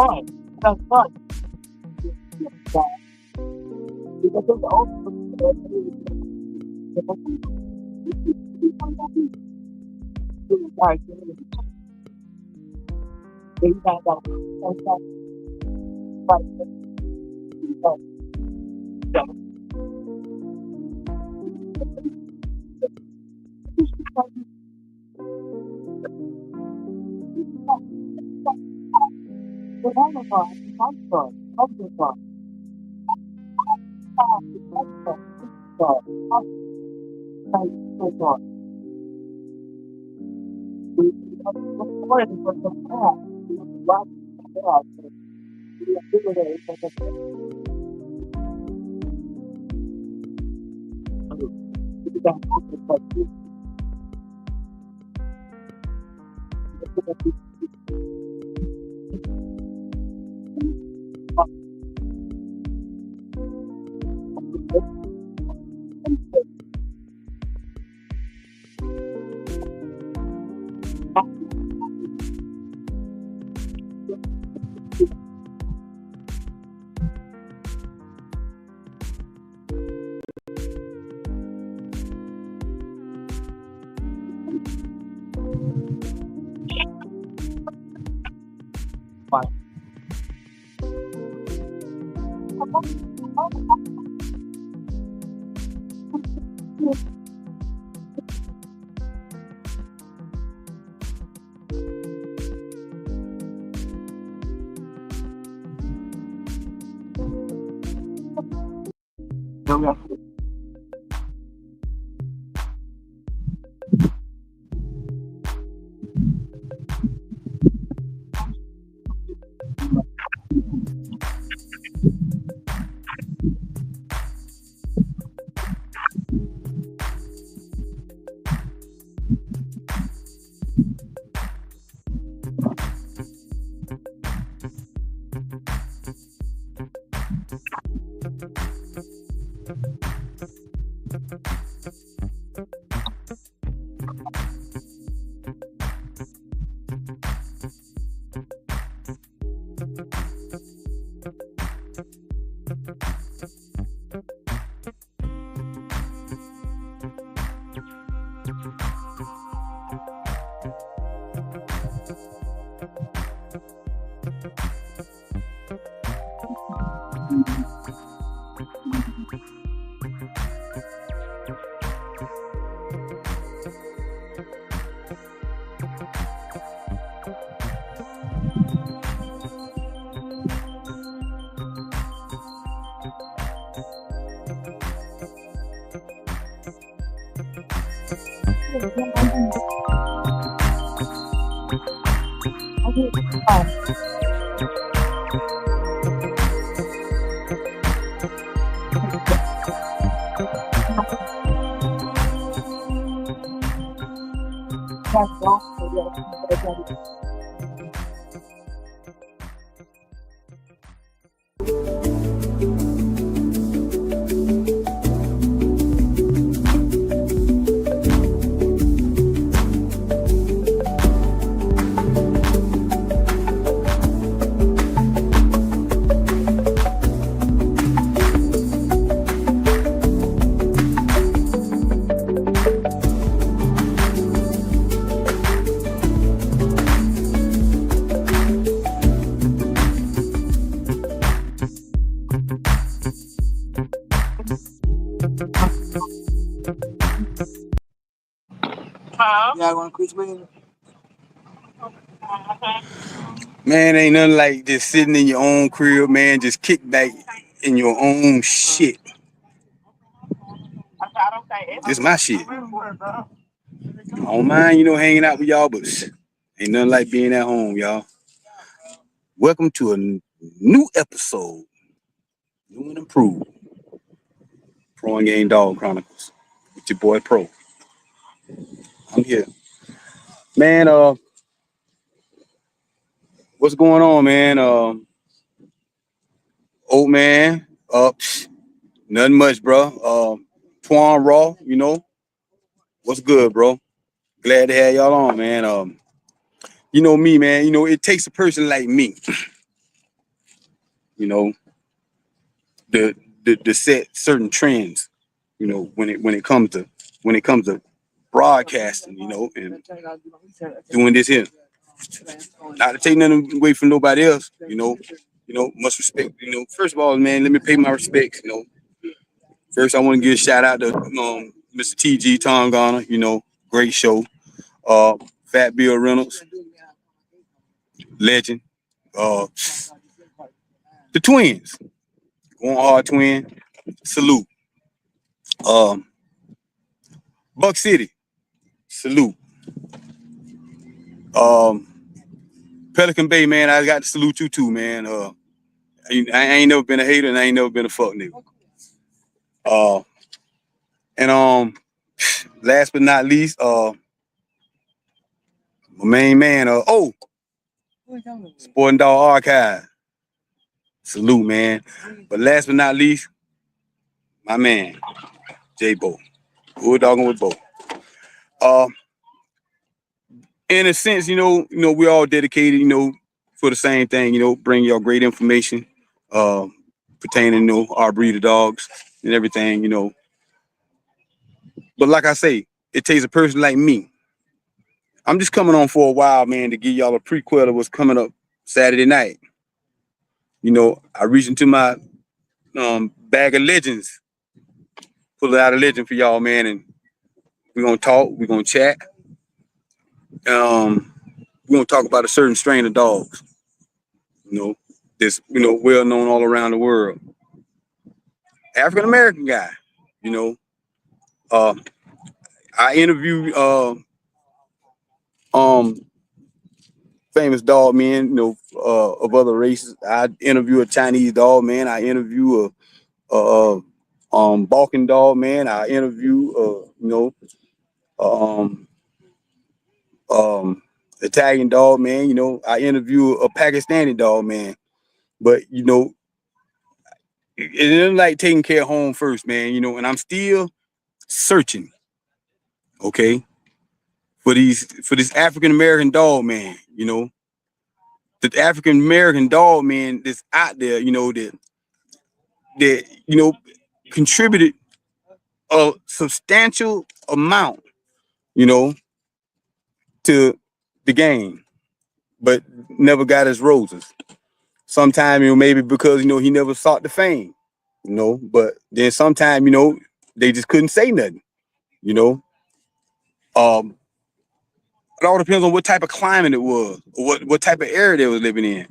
Oh, that's fun. Because it's also like they got that like Man, ain't nothing like just sitting in your own crib, man. Just kick back in your own shit. This my shit. I don't mind, hanging out with y'all, but ain't nothing like being at home, y'all. Welcome to a new episode, new and improved, Pro and Game Dog Chronicles with your boy Pro. I'm here, man. What's going on, man? Old man, nothing much, bro. Twan Raw, what's good, bro? Glad to have y'all on, man. You know me, man. It takes a person like me, you know, to set certain trends, when it comes to broadcasting, and doing this here. Not to take nothing away from nobody else, much respect. First of all, man, let me pay my respects. First I want to give a shout out to Mr. TG Tom Garner, great show. Fat Bill Reynolds, legend. The twins, going hard twin, salute. Buck City, salute. Pelican Bay, man, I got to salute you too, man. I ain't never been a hater and I ain't never been a fuck nigga. And last but not least, my main man, Sporting Dog Archive. Salute, man. But last but not least, my man, J Bo. Good dogging with Bo. In a sense, we all dedicated, for the same thing, bring y'all great information, pertaining, our breed of dogs and everything, But like I say, it takes a person like me. I'm just coming on for a while, man, to give y'all a prequel of what's coming up Saturday night. I reached into my bag of legends, pull out a legend for y'all, man, and we're gonna talk, we're gonna chat. We're gonna talk about a certain strain of dogs, that's well known all around the world. African American guy, you know. I interviewed famous dog men, of other races. I interview a Chinese dog man. I interview a balking dog man. I interview um Italian dog man. I interview a Pakistani dog man. But it isn't like taking care of home first, man. And I'm still searching, okay, for this African American dog man. The African American dog man that's out there, that contributed a substantial amount, to the game, but never got his roses. Sometimes, maybe because he never sought the fame, but then sometimes, they just couldn't say nothing, you know. It all depends on what type of climate it was, or what type of area they was living in.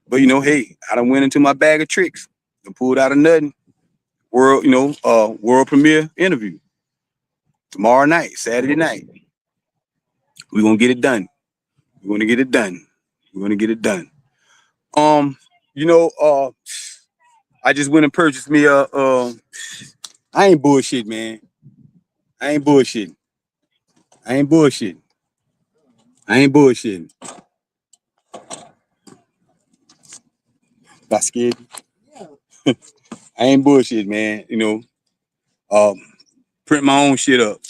But hey, I done went into my bag of tricks and pulled out a nothing. World premiere interview tomorrow night, Saturday night. We're gonna get it done. We're gonna get it done. We're gonna get it done. You know, I just went and purchased me I ain't bullshit, man. I ain't bullshitting. I ain't bullshitting. I ain't bullshitting. Not scared. I ain't bullshit, man. Print my own shit up.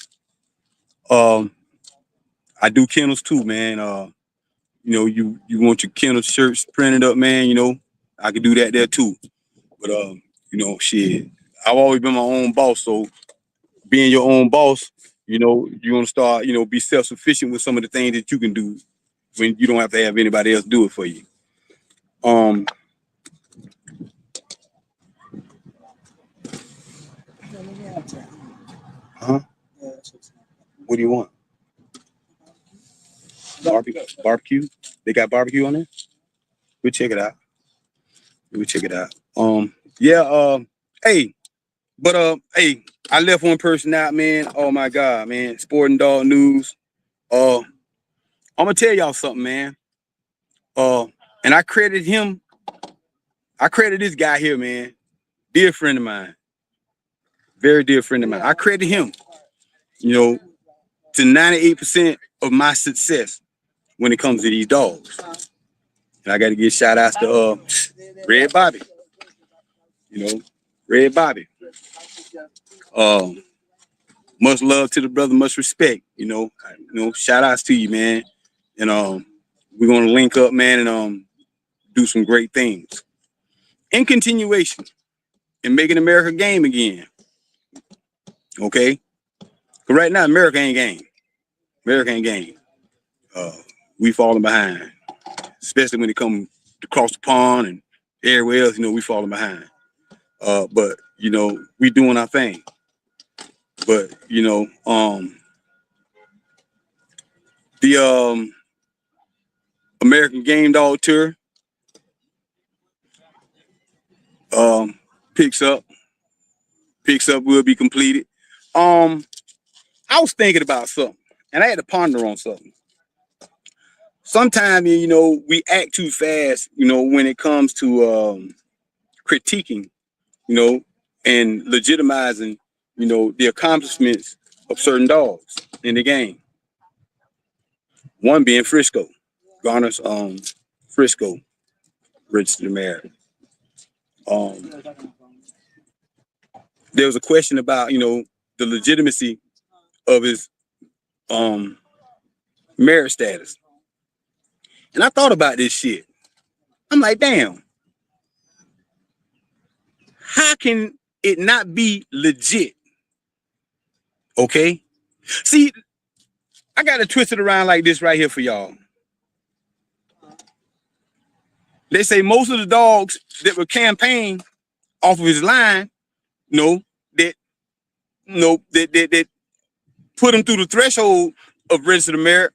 I do kennels too, man. You want your kennel shirts printed up, man. I can do that there too. But shit. I've always been my own boss, so being your own boss, you're gonna start, be self-sufficient with some of the things that you can do when you don't have to have anybody else do it for you. Huh? What do you want? Barbecue. They got barbecue on there. We'll check it out. We'll check it out. Yeah. Hey, but hey, I left one person out, man. Oh my God, man. Sporting dog news. I'm gonna tell y'all something, man. And I credit him. I credit this guy here, man. Dear friend of mine. Very dear friend of mine. I credit him, you know, to 98% of my success when it comes to these dogs. And I got to give shout outs to Red Bobby. You know, Red Bobby. Much love to the brother, much respect. Shout outs to you, man. And we're gonna link up, man, and do some great things. In continuation, and making America game again. Okay? Because right now, America ain't game. America ain't game. We falling behind. Especially when it comes across the pond and everywhere else, we falling behind. But we doing our thing. But the American Game Dog Tour picks up, will be completed. I was thinking about something, and I had to ponder on something. Sometimes, we act too fast, when it comes to critiquing, and legitimizing, the accomplishments of certain dogs in the game. One being Frisco, Garner's Frisco registered mare. There was a question about, the legitimacy of his merit status. And I thought about this shit. I'm like, damn, how can it not be legit? Okay? See, I got to twist it around like this right here for y'all. They say most of the dogs that were campaigned off of his line, that put him through the threshold of registered merit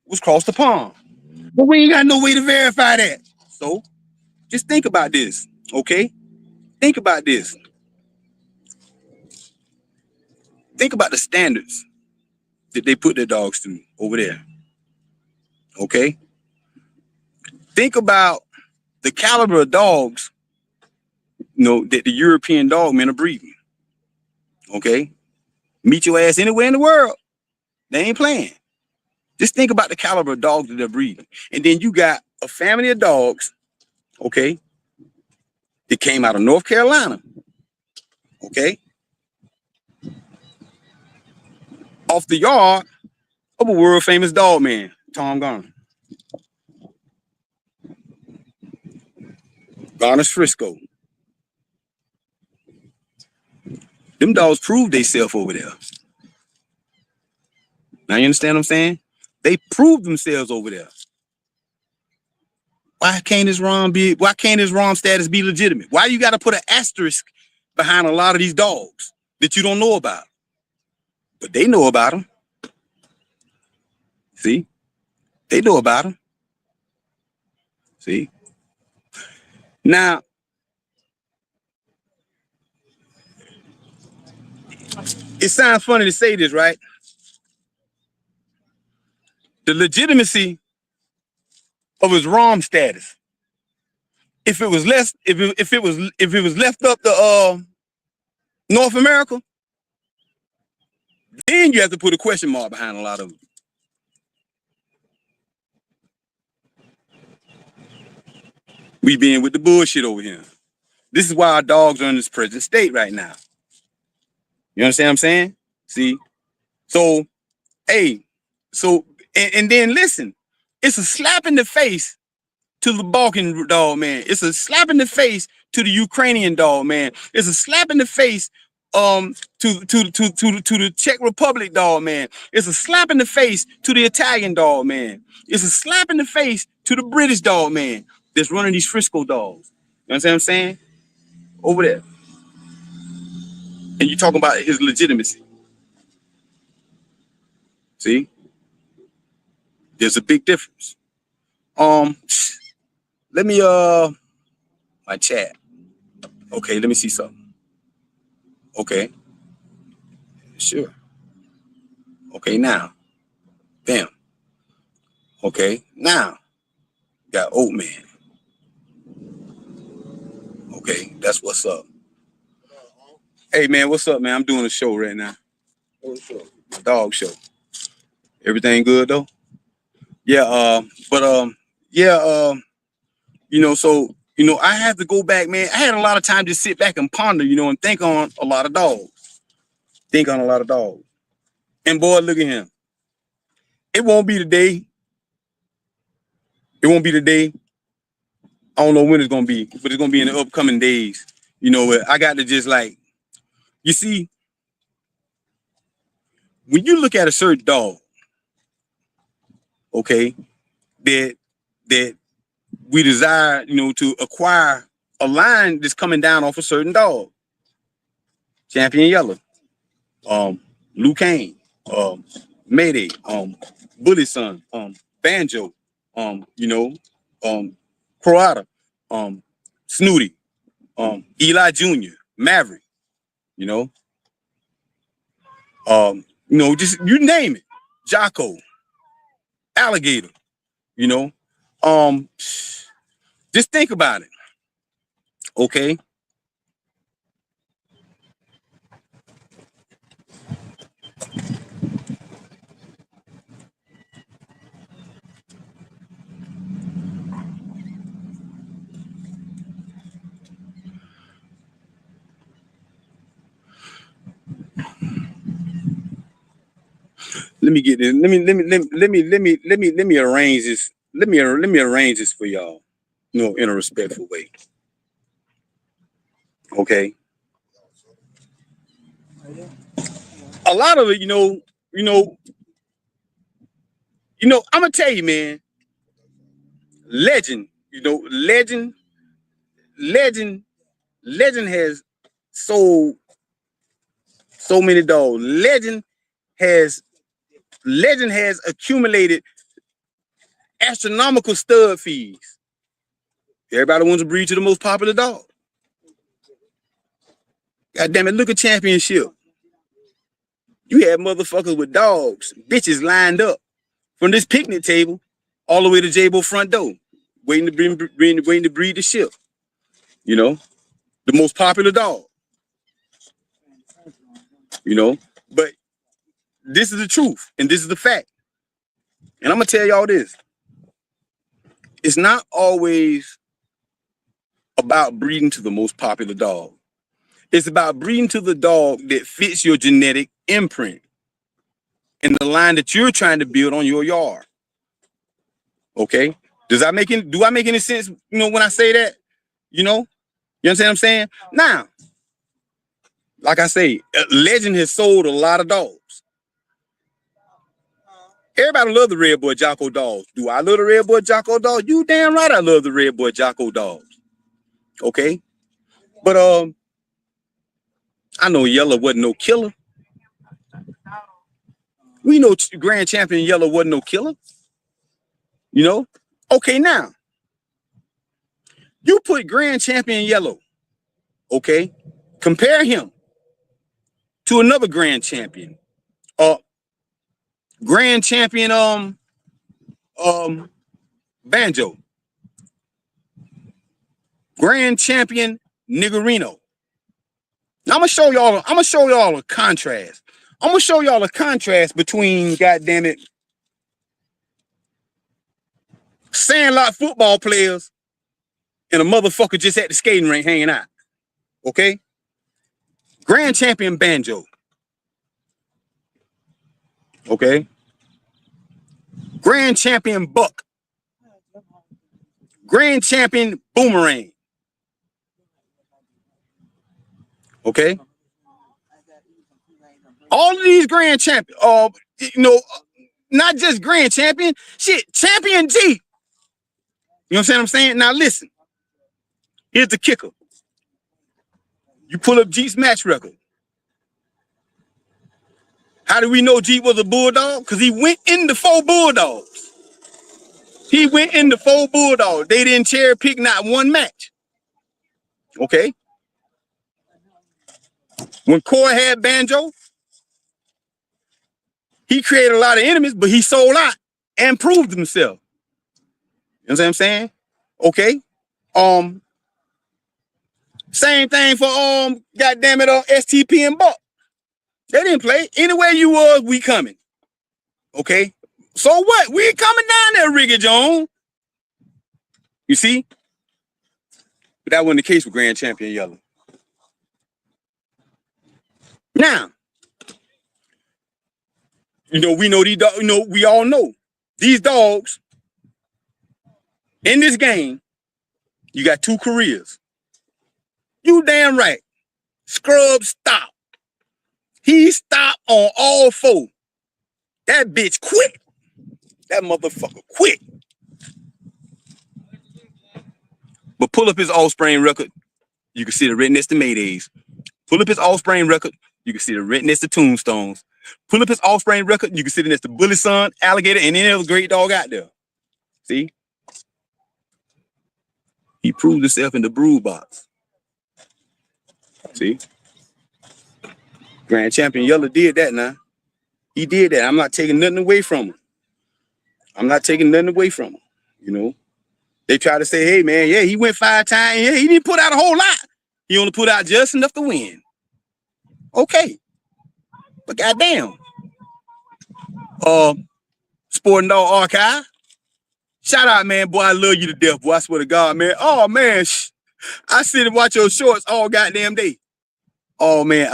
was across the pond. But we ain't got no way to verify that. So just think about this, okay? Think about this. Think about the standards that they put their dogs through over there. Okay? Think about the caliber of dogs, that the European dog men are breeding. Okay? Meet your ass anywhere in the world. They ain't playing. Just think about the caliber of dogs that they're breeding. And then you got a family of dogs, okay, that came out of North Carolina. Okay? Off the yard of a world famous dog man, Tom Garner. Garner's Frisco. Them dogs proved themselves over there. Now you understand what I'm saying? They proved themselves over there. Why can't his ROM status be legitimate? Why you gotta put an asterisk behind a lot of these dogs that you don't know about? But they know about them. See? They know about them. See? Now, it sounds funny to say this, right? The legitimacy of his ROM status. If it was left up to North America, then you have to put a question mark behind a lot of them. We being with the bullshit over here. This is why our dogs are in this present state right now. You understand what I'm saying? See? So, hey, and then listen, it's a slap in the face to the Balkan dog, man. It's a slap in the face to the Ukrainian dog, man. It's a slap in the face to the Czech Republic dog, man. It's a slap in the face to the Italian dog, man. It's a slap in the face to the British dog, man, that's running these Frisco dogs. You understand what I'm saying? Over there. And you're talking about his legitimacy. See? There's a big difference. Let me my chat. Okay, let me see something. Okay, sure. Okay, now, bam. Okay, now, got old man. Okay, that's what's up. Hey man, what's up, man? I'm doing a show right now. Dog show. Everything good though? Yeah, yeah, so I have to go back, man. I had a lot of time to sit back and ponder, and think on a lot of dogs. And boy, look at him. It won't be the day. It won't be the day. I don't know when it's gonna be, but it's gonna be in the upcoming days. I got to just like, you see, when you look at a certain dog, okay, that we desire, to acquire a line that's coming down off a certain dog. Champion Yellow, Luke Kane, Mayday, Bully Son, Banjo, Croata, Snooty, Eli Jr., Maverick, just you name it, Jocko, Alligator, just think about it, okay? Let me get this. Let me arrange this. Let me arrange this for y'all, in a respectful way. Okay. A lot of it, I'm gonna tell you, man. Legend, legend has sold so many dogs. Legend has accumulated astronomical stud fees. Everybody wants to breed to the most popular dog. God damn it, look at Championship. You had motherfuckers with dogs, bitches lined up from this picnic table all the way to J-Bo front door, waiting to breed the ship. The most popular dog. But this is the truth, and this is the fact. And I'm gonna tell y'all this. It's not always about breeding to the most popular dog. It's about breeding to the dog that fits your genetic imprint and the line that you're trying to build on your yard. Okay? Do I make any sense, when I say that? You understand what I'm saying? Now, like I say, Legend has sold a lot of dogs. Everybody love the Red Boy Jocko dogs. Do I love the Red Boy Jocko dogs? You damn right I love the Red Boy Jocko dogs. Okay? But I know Yellow wasn't no killer. We know Grand Champion Yellow wasn't no killer. Okay, now you put Grand Champion Yellow, okay, compare him to another Grand Champion, Grand Champion Banjo, Grand Champion Niggerino. Now I'm gonna show y'all a contrast. I'm gonna show y'all a contrast between, goddamn it, sandlot football players and a motherfucker just at the skating rink hanging out. Okay? Grand Champion Banjo. Okay? Grand Champion Buck. Grand Champion Boomerang. Okay? All of these Grand Champion, not just Grand Champion, shit, Champion G. You understand what I'm saying? Now listen, here's the kicker. You pull up Jeep's match record. How do we know Jeep was a bulldog? Because he went into 4 bulldogs. He went into 4 Bulldogs. They didn't cherry pick not one match. Okay. When Corey had Banjo, he created a lot of enemies, but he sold out and proved himself. You know what I'm saying? Okay. Same thing for goddamn it, STP and Buck. They didn't play. Anywhere you was, we coming. Okay. So what? We coming down there, Ricky Jones. You see? But that wasn't the case with Grand Champion Yellow. Now, we know these dogs, we all know these dogs in this game, you got 2 careers. You damn right. Scrub stop. He stopped on all 4. That bitch quit. That motherfucker quit. But pull up his offspring record, you can see the written next to Maydays. Pull up his offspring record, you can see the written next to Tombstones. Pull up his offspring record, you can see the next to Bully Son, Alligator, and any other great dog out there. See? He proved himself in the brood box. See? Grand Champion Yellow did that now. He did that. I'm not taking nothing away from him. I'm not taking nothing away from him. They try to say, hey, man, yeah, he went 5 times. Yeah, he didn't put out a whole lot. He only put out just enough to win. Okay. But goddamn. Sporting Dog Archive. Shout out, man. Boy, I love you to death, boy. I swear to God, man. Oh, man. I sit and watch your shorts all goddamn day. Oh, man.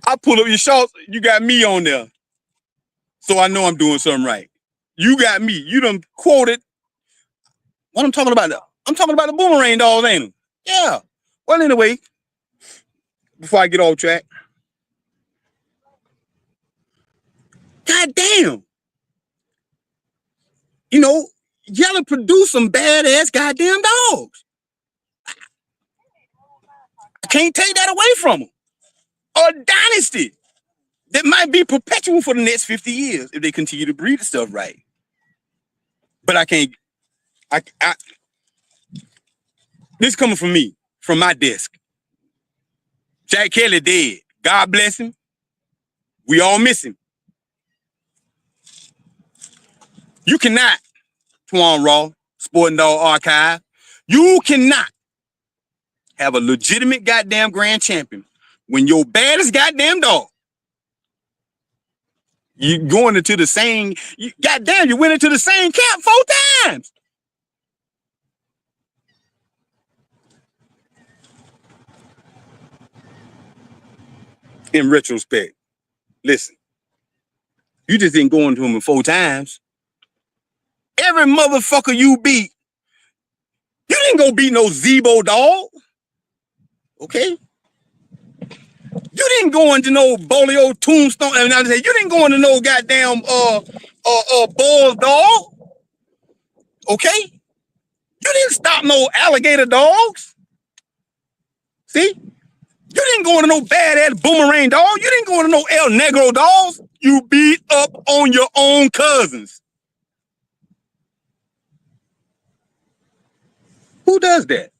I pull up your shorts. You got me on there. So I know I'm doing something right. You got me. You done quoted. What I'm talking about? I'm talking about the boomerang dogs, ain't it? Yeah. Well, anyway, before I get off track. God damn. Yellow produced some badass goddamn dogs. I can't take that away from them. A dynasty that might be perpetual for the next 50 years if they continue to breed the stuff right. But I can't. This coming from me, from my desk. Jack Kelly dead. God bless him. We all miss him. You cannot, Twan Raw, Sporting Dog Archive, you cannot have a legitimate goddamn grand champion when your baddest goddamn dog, you going into the same, goddamn, you went into the same camp 4 times. In retrospect, listen, you just didn't go into him 4 times. Every motherfucker you beat, you didn't go beat no Zebo dog. Okay? You didn't go into no Bolio Tombstone. I mean, you didn't go into no goddamn Bulls dog. Okay? You didn't stop no alligator dogs. See? You didn't go into no badass boomerang dog. You didn't go into no El Negro dogs. You beat up on your own cousins. Who does that?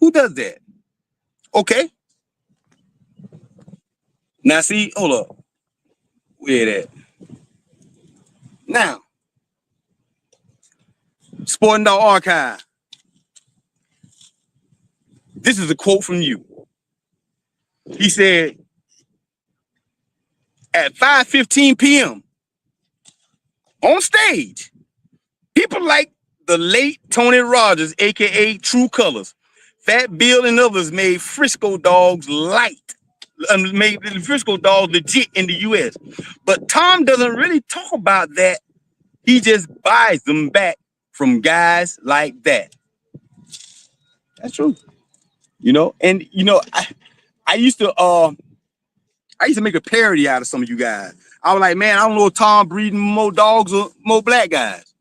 Who does that? Okay. Now see, hold up. Where that? Now, Sporting Dog Archive. This is a quote from you. He said, at 5:15 p.m. on stage, people like the late Tony Rogers, aka True Colors, Fat Bill and others made Frisco dogs light, made the Frisco dogs legit in the U.S. But Tom doesn't really talk about that. He just buys them back from guys like that. That's true. And I used to make a parody out of some of you guys. I was like, man, I don't know if Tom breeding more dogs or more black guys.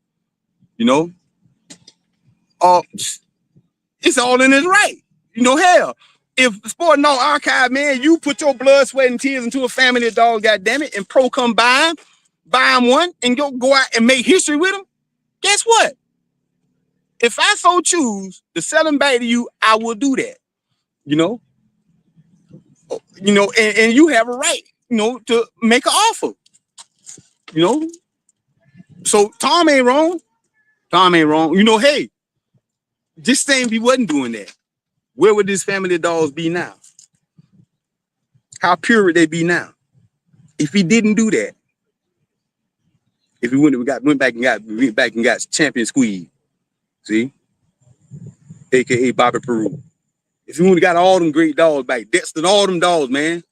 It's all in his right. Hell, if Sporting Dog Archive, man, you put your blood, sweat, and tears into a family of dogs, goddammit, and pro come by, buy him one and go out and make history with him, guess what? If I so choose to sell him back to you, I will do that. You know, and you have a right, to make an offer. So Tom ain't wrong. Tom ain't wrong. Hey, just saying if he wasn't doing that, where would this family of dogs be now? How pure would they be now? If he didn't do that, if he went back and got champion squeeze, see, aka Bobby Peru. If he wouldn't have got all them great dogs back, Dexter, all them dogs, man,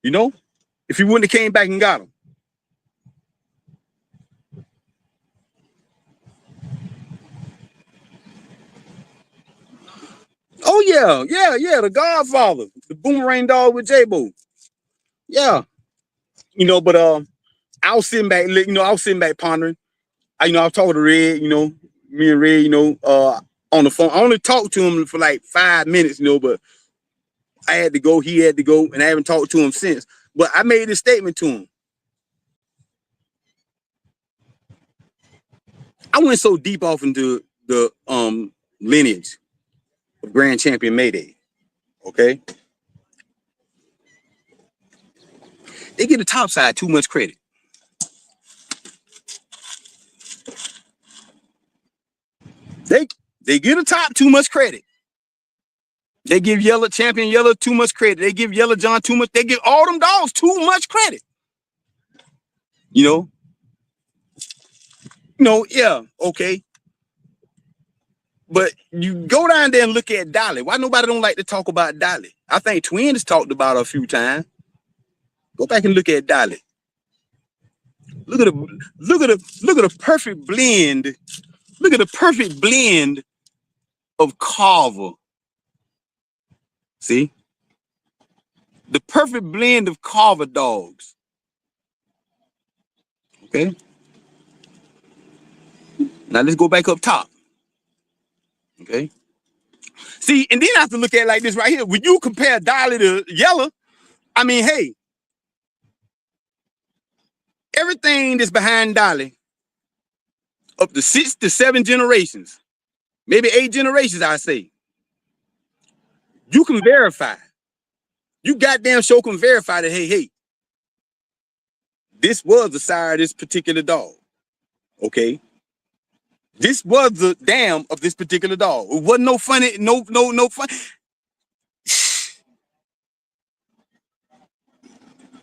if he wouldn't have came back and got them. Oh yeah, the Godfather, the boomerang dog with J-Bo. Yeah, but I was sitting back pondering. I was talking to Red, me and Red, on the phone. I only talked to him for like 5 minutes, but I had to go, he had to go, and I haven't talked to him since. But I made a statement to him. I went so deep off into the lineage of Grand Champion Mayday. Okay. They get the top side too much credit. They give the top too much credit. They give Champion Yellow too much credit. They give Yellow John too much. They give all them dogs too much credit. Yeah, okay. But you go down there and look at Dolly. Why nobody don't like to talk about Dolly? I think Twin has talked about her a few times. Go back and look at Dolly. Look at the perfect blend. Look at the perfect blend of Carver. See? The perfect blend of Carver dogs. Okay. Now let's go back up top. Okay. See, and then I have to look at it like this right here. When you compare Dolly to Yellow, I mean, hey, everything that's behind Dolly, up to 6 to 7 generations, maybe 8 generations, I say, you can verify. You goddamn sure can verify that, hey, this was the sire of this particular dog. Okay. This was the dam of this particular dog. It wasn't no funny, no fun.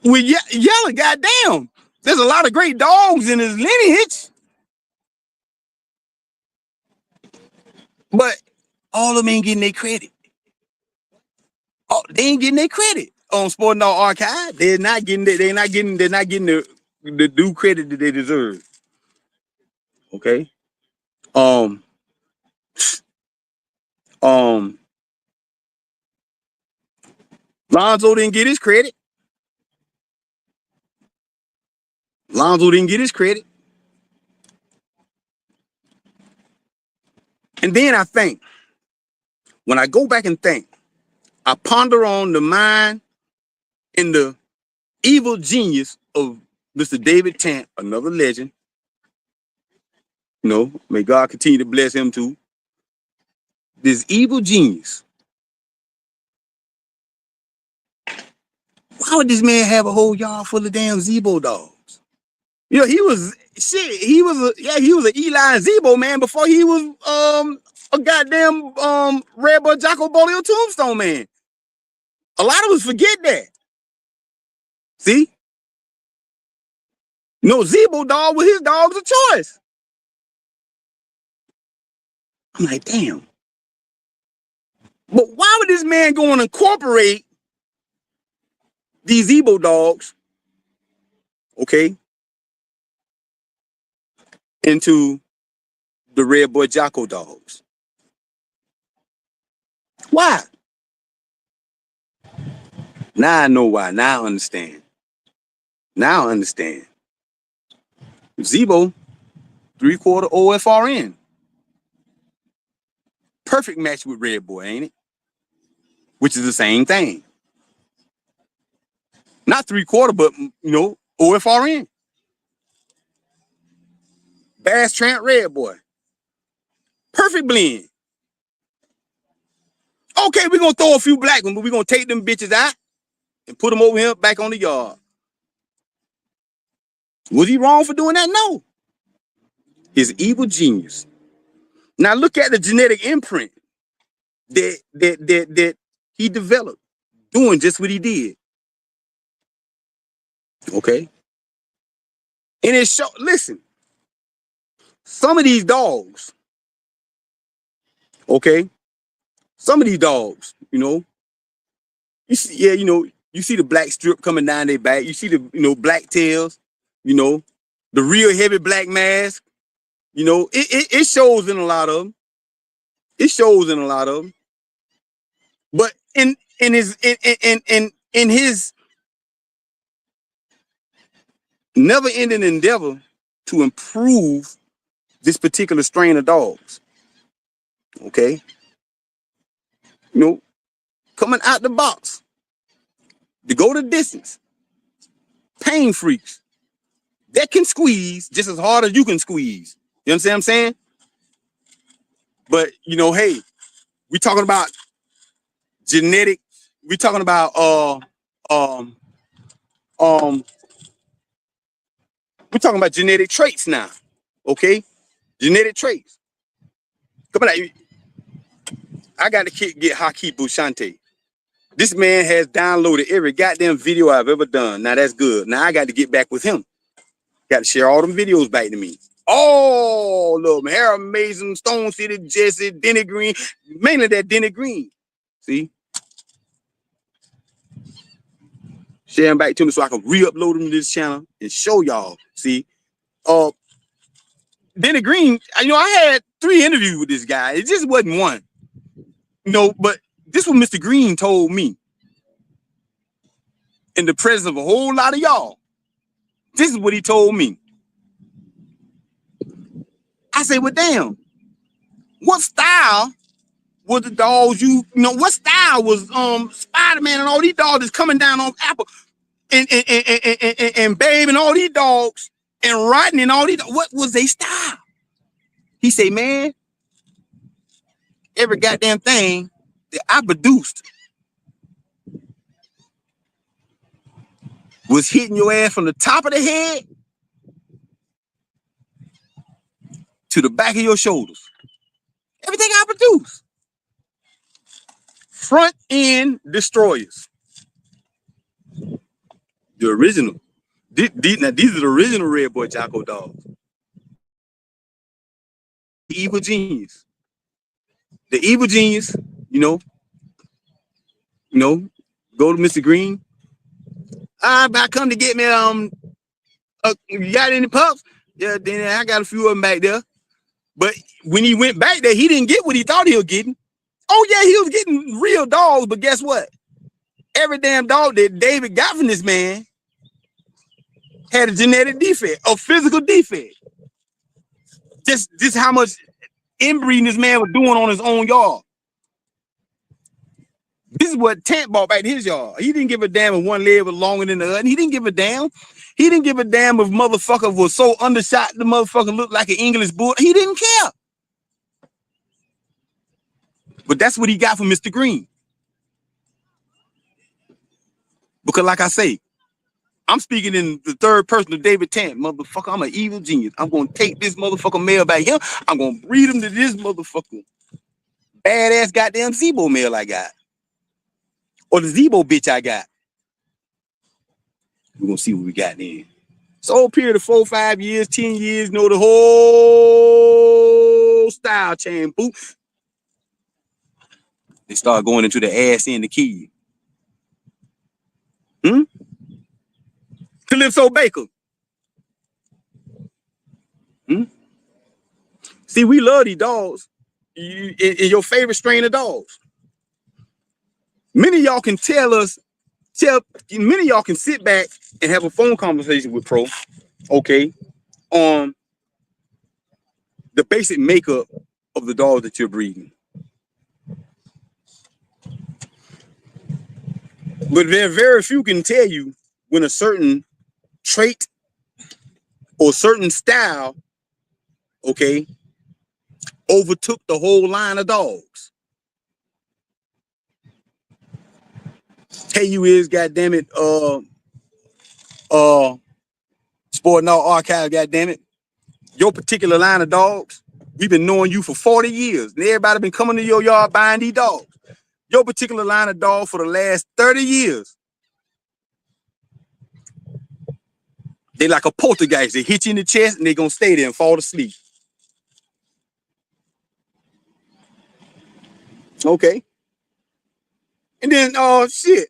With Yellow, goddamn, there's a lot of great dogs in his lineage. But all of them ain't getting their credit. Oh, they ain't getting their credit on Sport Dog Archive. They're not getting the due credit that they deserve. Okay. Lonzo didn't get his credit. And then I think, when I go back and think, I ponder on the mind and the evil genius of Mr. David Tant, another legend. May God continue to bless him too. This evil genius. Why would this man have a whole yard full of damn Zebo dogs? He was an Eli and Zebo man before he was a goddamn Red Boy Jocko Bolio Tombstone man. A lot of us forget that. See? Zebo dog was his dog's of choice. I'm like, damn. But why would this man go and incorporate these Zebo dogs, okay, into the Red Boy Jocko dogs? Why? Now I know why. Now I understand. Zebo, 3/4 OFRN. Perfect match with Red Boy, ain't it? Which is the same thing. Not 3/4, but OFRN. Bass Tramp Red Boy. Perfect blend. Okay, we're gonna throw a few black ones, but we're gonna take them bitches out and put them over here back on the yard. Was he wrong for doing that? No. His evil genius. Now look at the genetic imprint that he developed doing just what he did. Okay. And it show, listen, some of these dogs, okay, some of these dogs, you know, you see, yeah, you know, you see the black strip coming down their back, you see the, you know, black tails, you know, the real heavy black mask, you know, it shows in a lot of them. It shows in a lot of them. But in his never-ending endeavor to improve this particular strain of dogs, okay, you know, coming out the box to go the distance, pain freaks that can squeeze just as hard as you can squeeze. You understand what I'm saying? But you know, hey, we talking about genetic. We talking about we're talking about genetic traits now. Okay, genetic traits. Come on, I got to get Haki Bushante. This man has downloaded every goddamn video I've ever done. Now that's good. Now I got to get back with him. Got to share all them videos back to me. All of them. Harold Mason, Stone City, Jesse, Denny Green. Mainly that Denny Green. See? Share them back to me so I can re-upload them to this channel and show y'all. See? Denny Green, you know, I had 3 interviews with this guy. It just wasn't one. You know, but this was Mr. Green told me in the presence of a whole lot of y'all. This is what he told me. I say, well, damn, what style was the dogs you know, what style was Spider-Man and all these dogs is coming down on Apple and Babe and all these dogs and Rodney and all these, what was their style? He say, man, every goddamn thing that I produced was hitting your ass from the top of the head to the back of your shoulders. Everything I produce. Front end destroyers. The original. Now these are the original Red Boy Jocko dogs. The evil genius. The evil genius, you know, go to Mr. Green. I come to get me you got any pups? Yeah, then I got a few of them back there. But when he went back there, he didn't get what he thought he was getting. Oh yeah, he was getting real dogs, but guess what? Every damn dog that David got from this man had a genetic defect, a physical defect. Just how much inbreeding this man was doing on his own yard. This is what Tant bought back to his yard. He didn't give a damn if one leg was longer than the other. He didn't give a damn. He didn't give a damn if motherfucker was so undershot the motherfucker looked like an English bull. He didn't care. But that's what he got from Mr. Green. Because like I say, I'm speaking in the third person of David Tant. Motherfucker, I'm an evil genius. I'm going to take this motherfucker male back here. I'm going to breed him to this motherfucker badass goddamn Zebo male I got. Or the Zebo bitch I got. We're going to see what we got then. So period of 4, 5 years, 10 years, know the whole style chain. Boop. They start going into the ass and the key. Calypso Baker. See, we love these dogs. In your favorite strain of dogs. Many of y'all can many of y'all can sit back and have a phone conversation with Pro, okay, on the basic makeup of the dog that you're breeding. But there are very few can tell you when a certain trait or certain style okay, overtook the whole line of dogs. Tell you is, goddamn it, Sport Now Archive, goddamn it. Your particular line of dogs, we've been knowing you for 40 years. And everybody been coming to your yard buying these dogs. Your particular line of dog for the last 30 years. They like a poltergeist. They hit you in the chest and they gonna stay there and fall asleep. Okay. And then shit.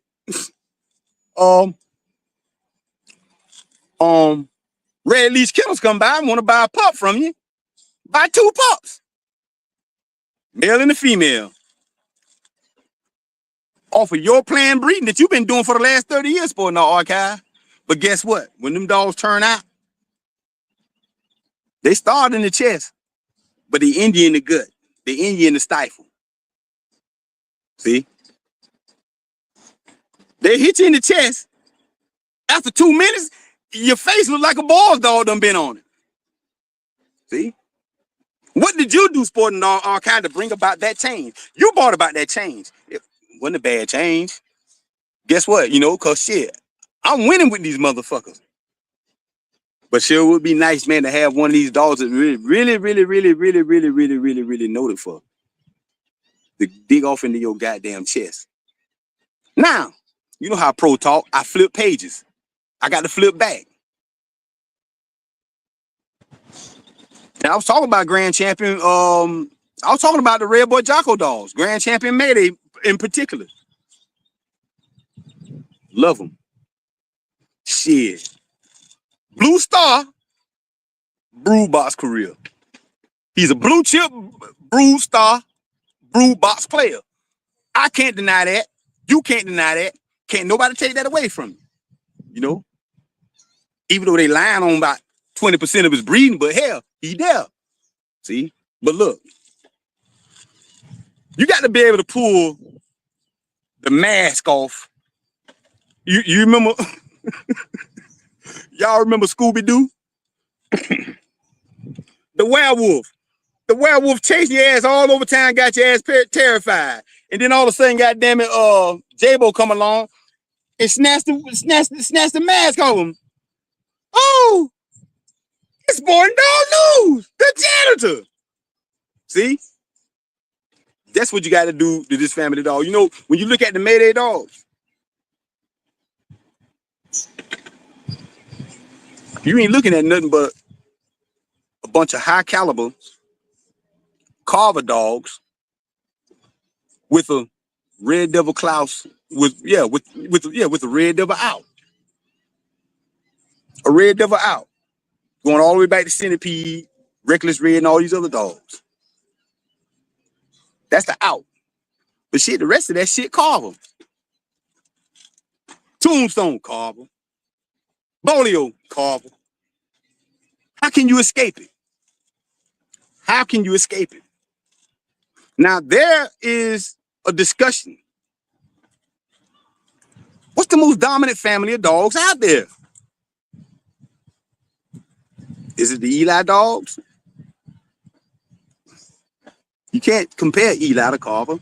Red Leash Kennels come by and want to buy a pup from you. Buy 2 pups. Male and a female. Off of your planned breeding that you've been doing for the last 30 years, Sport Now Archive. But guess what? When them dogs turn out, they start in the chest, but they end you in the gut. They end you in the stifle. See? They hit you in the chest. After 2 minutes, your face look like a boss dog done been on it. See? What did you do, Sport Now Archive, to bring about that change? You brought about that change. It wasn't a bad change. Guess what? You know, cause shit, I'm winning with these motherfuckers. But sure would be nice, man, to have one of these dogs that really know it for. To dig off into your goddamn chest. Now, you know how pro talk, I flip pages. I got to flip back. Now, I was talking about Grand Champion, I was talking about the Red Boy Jocko dogs, Grand Champion Mayday in particular. Love them. Shit. Blue Star, Brood Box career. He's a blue chip, Brood Star, Brood Box player. I can't deny that. You can't deny that. Can't nobody take that away from you. You know? Even though they lying on about 20% of his breeding, but hell, he there. See? But look, you got to be able to pull the mask off. You remember? Y'all remember Scooby-Doo? The werewolf. The werewolf chased your ass all over town, got your ass terrified. And then all of a sudden, goddamn it, J-Bo come along and snatched the mask off him. Oh, it's Sporting Dog News, the janitor. See? That's what you got to do to this family dog. You know, when you look at the Mayday dogs, you ain't looking at nothing but a bunch of high caliber carver dogs with a Red Devil Klaus with a Red Devil out. A Red Devil out. Going all the way back to Centipede, Reckless Red, and all these other dogs. That's the out. But shit, the rest of that shit carver. Tombstone carver. Bolio carver. How can you escape it? How can you escape it? Now, there is a discussion. What's the most dominant family of dogs out there? Is it the Eli dogs? You can't compare Eli to Carver.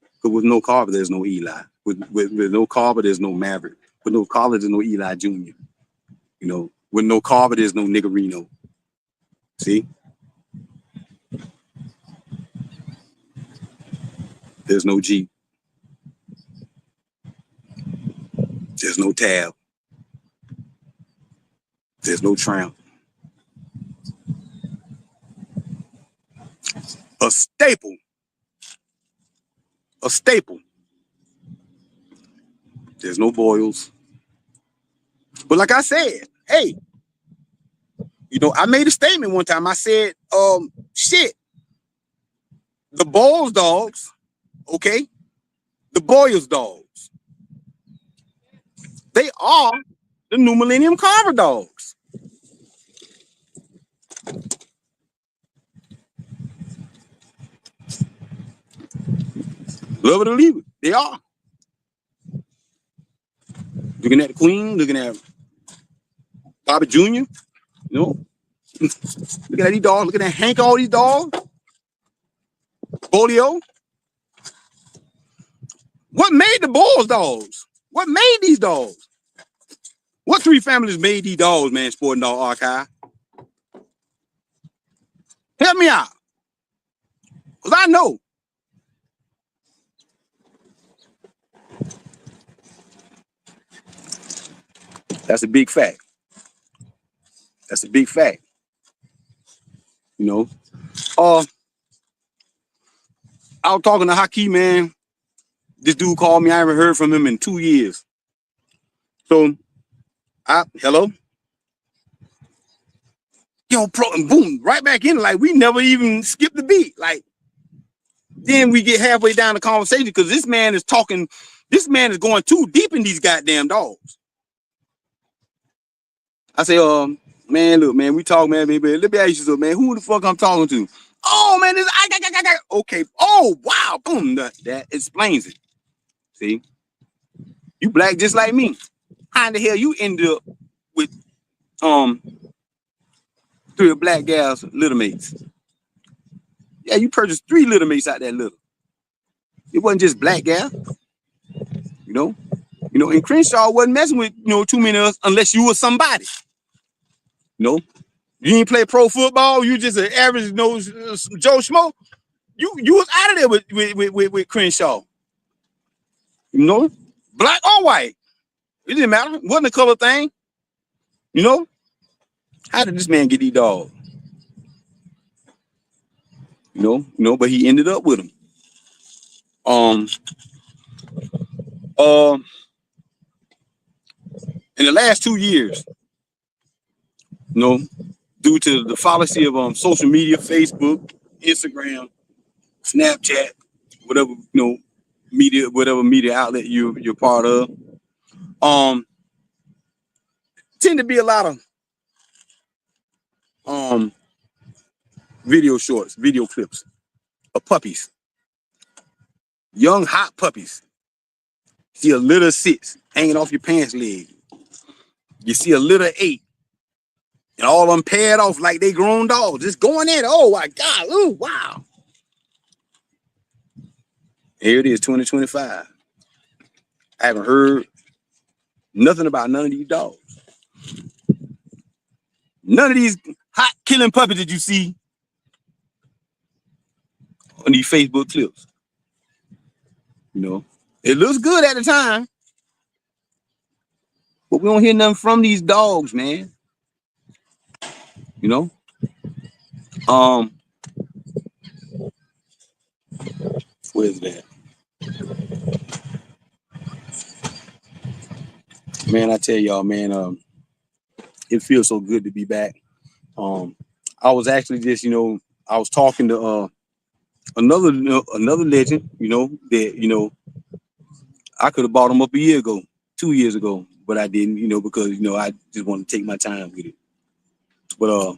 Because with no Carver, there's no Eli. With no Carver, there's no Maverick. With no Carver, there's no Eli Jr. You know, with no Carver, there's no Niggerino. See? There's no Jeep. There's no Tab. There's no Tramp. A staple. A staple. There's no Boyles. But like I said, hey, you know, I made a statement one time. I said, shit, the Boyles dogs, okay, the Boyles dogs, they are the New Millennium Carver dogs. Love it or leave it, they are. Looking at the Queen, looking at Bobby Jr., you know, Look at these dogs. Look at that Hank, all these dogs. Polio. What made the Bulls dogs? What made these dogs? What three families made these dogs, man, Sporting Dog Archive? Help me out. Because I know. That's a big fact. That's a big fact. You know. I was talking to Haki, man. This dude called me. I haven't heard from him in 2 years. So, hello? Yo, and boom, right back in. Like, we never even skipped the beat. Like, then we get halfway down the conversation because this man is talking. This man is going too deep in these goddamn dogs. I say, man, look, man, we talk, man, baby. Let me ask you something, man. Who the fuck I'm talking to? Oh, man, this, okay. Oh, wow, boom, that explains it. See, you black just like me. How in the hell you ended up with 3 black gals little mates? Yeah, you purchased 3 little mates out that little. It wasn't just black gal, you know. You know, and Crenshaw wasn't messing with too many of us unless you were somebody. You know, you ain't play pro football. You just an average Joe Schmo. You was out of there with Crenshaw. You know, black or white, it didn't matter. It wasn't a color thing. You know, how did this man get these dogs? You know, but he ended up with them. In the last 2 years, due to the fallacy of social media, Facebook, Instagram, Snapchat, whatever media, whatever media outlet you're part of, tend to be a lot of video shorts, video clips of puppies, young hot puppies. See a litter 6 hanging off your pants leg. You see a litter 8, and all of them paired off like they grown dogs, just going in. Oh my God! Oh wow! Here it is, 2025. I haven't heard nothing about none of these dogs. None of these hot killing puppies that you see on these Facebook clips. You know, it looks good at the time, but we don't hear nothing from these dogs, man. You know, where's that? Man, I tell y'all, man, it feels so good to be back. I was actually just, I was talking to another legend, that I could have bought him up a year ago, 2 years ago, but I didn't, because I just want to take my time with it. But I'm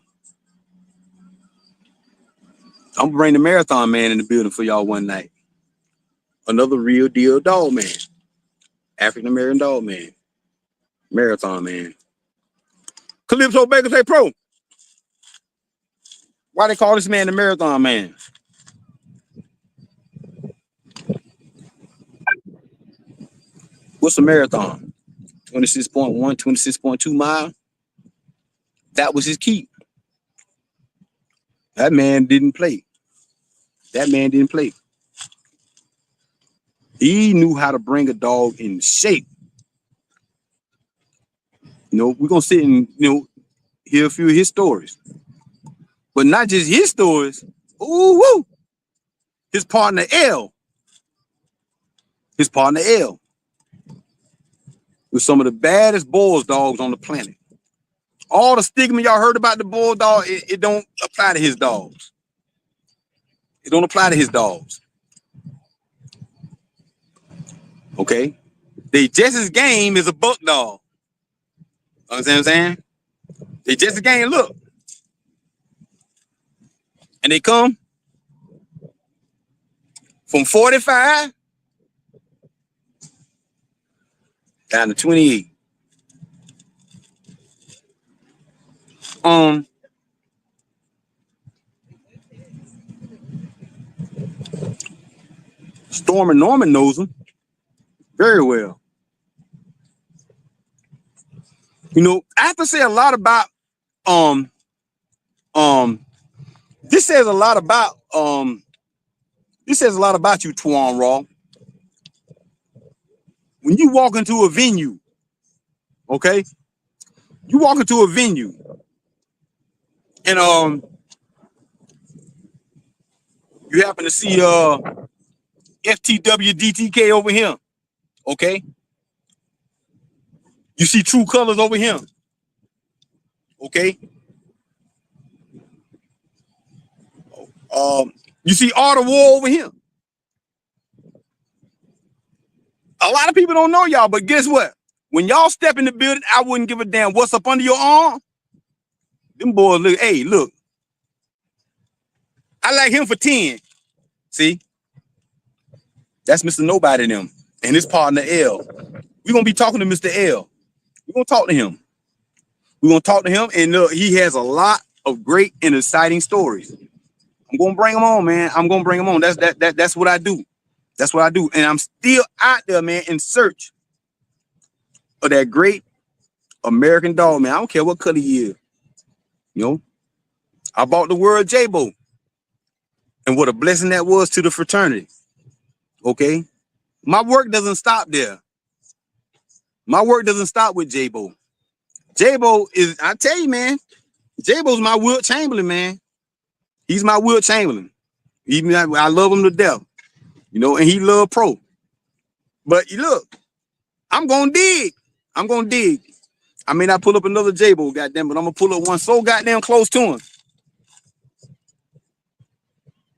gonna bring the marathon man in the building for y'all one night. Another real deal dog man, African American dog man, marathon man. Calypso Baker say, "Pro, why they call this man the marathon man?" What's a marathon? 26.1, 26.2 miles. That was his key. That man didn't play. He knew how to bring a dog in shape. We're gonna sit and hear a few of his stories, but not just his stories. Ooh, woo! His partner L was some of the baddest bulls dogs on the planet. All the stigma y'all heard about the bulldog, it don't apply to his dogs. It don't apply to his dogs. Okay? They just as game as a buck dog. Understand what I'm saying? They just as game. Look. And they come from 45 down to 28. Storm and Norman knows him very well. You know, I have to say a lot about um this says a lot about this says a lot about you, Twan Raw. When you walk into a venue, okay, you walk into a venue, and you happen to see FTW DTK over here, okay? You see True Colors over here, okay? You see Art of War over here. A lot of people don't know y'all, but guess what? When y'all step in the building, I wouldn't give a damn what's up under your arm. Them boys look, hey, look. I like him for 10. See? That's Mr. Nobody and them. And his partner L. We're gonna be talking to Mr. L. We're gonna talk to him. We're gonna talk to him, and he has a lot of great and exciting stories. I'm gonna bring him on, man. I'm gonna bring him on. That's what I do. That's what I do. And I'm still out there, man, in search of that great American dog, man. I don't care what color he is. You know, I bought the word J-Bo. And what a blessing that was to the fraternity. Okay. My work doesn't stop there. My work doesn't stop with J-Bo. J-Bo is, I tell you, man, J-Bo's my Wilt Chamberlain, man. He's my Wilt Chamberlain. Even I love him to death. You know, and he love pro. But look, I'm gonna dig. I'm gonna dig. I may not pull up another J-Bo, goddamn, but I'm gonna pull up one so goddamn close to him.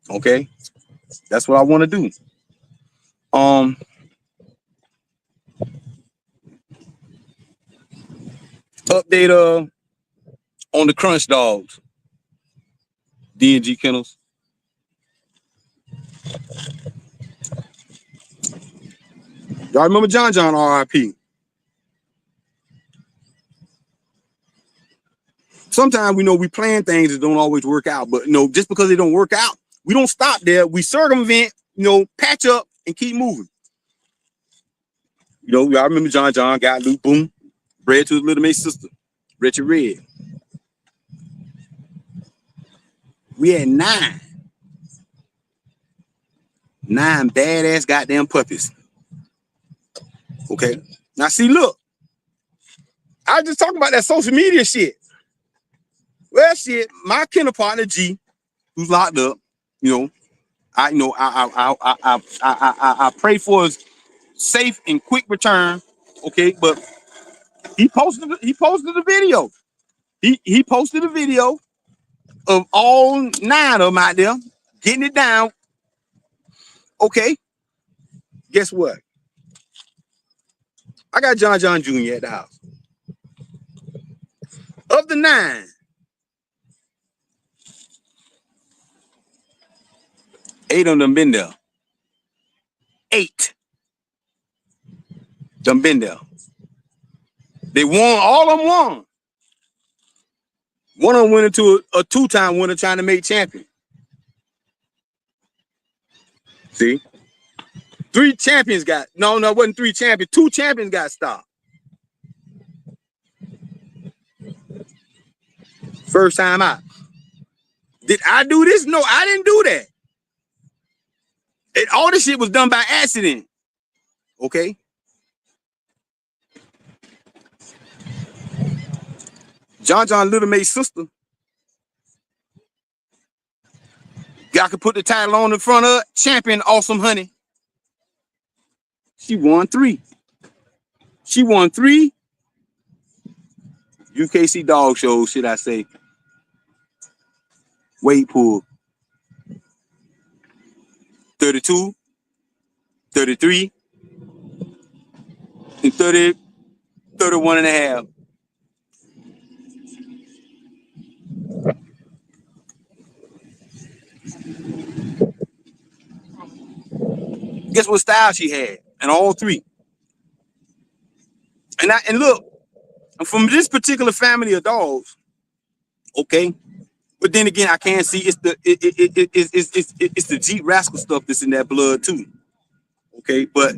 Okay, that's what I want to do. Update on the Crunch Dogs, D&G Kennels. Y'all remember John RIP? Sometimes we know we plan things that don't always work out, but you know, just because they don't work out, we don't stop there. We circumvent, you know, patch up and keep moving. You know, y'all remember John got Luke, boom, bred to his little mate sister, Richard Red. We had 9 badass goddamn puppies. Okay. Now see, look, I was just talking about that social media shit. Well, shit, my kennel partner G, who's locked up, you know, I pray for his safe and quick return. Okay, but he posted a video. He posted a video of all 9 of them out there getting it down. Okay, guess what? I got John Jr. at the house. Of the 9, 8 of them been there. 8 done been there. They won, all of them won. One of them went into a 2-time winner trying to make champion. See? 3 champions got, no, it wasn't 3 champions. 2 champions got stopped. First time out. Did I do this? No, I didn't do that. All this shit was done by accident. Okay? John little mate's sister. Y'all could put the title on the front of it. Champion Awesome Honey. She won 3. She won 3 UKC dog shows, should I say. Weight pool. 32, 33, and 30, 31 and a half. Guess what style she had? And all 3. And look, I'm from this particular family of dogs. Okay. But then again, I can't see it's the Jeep Rascal stuff that's in that blood too. Okay, but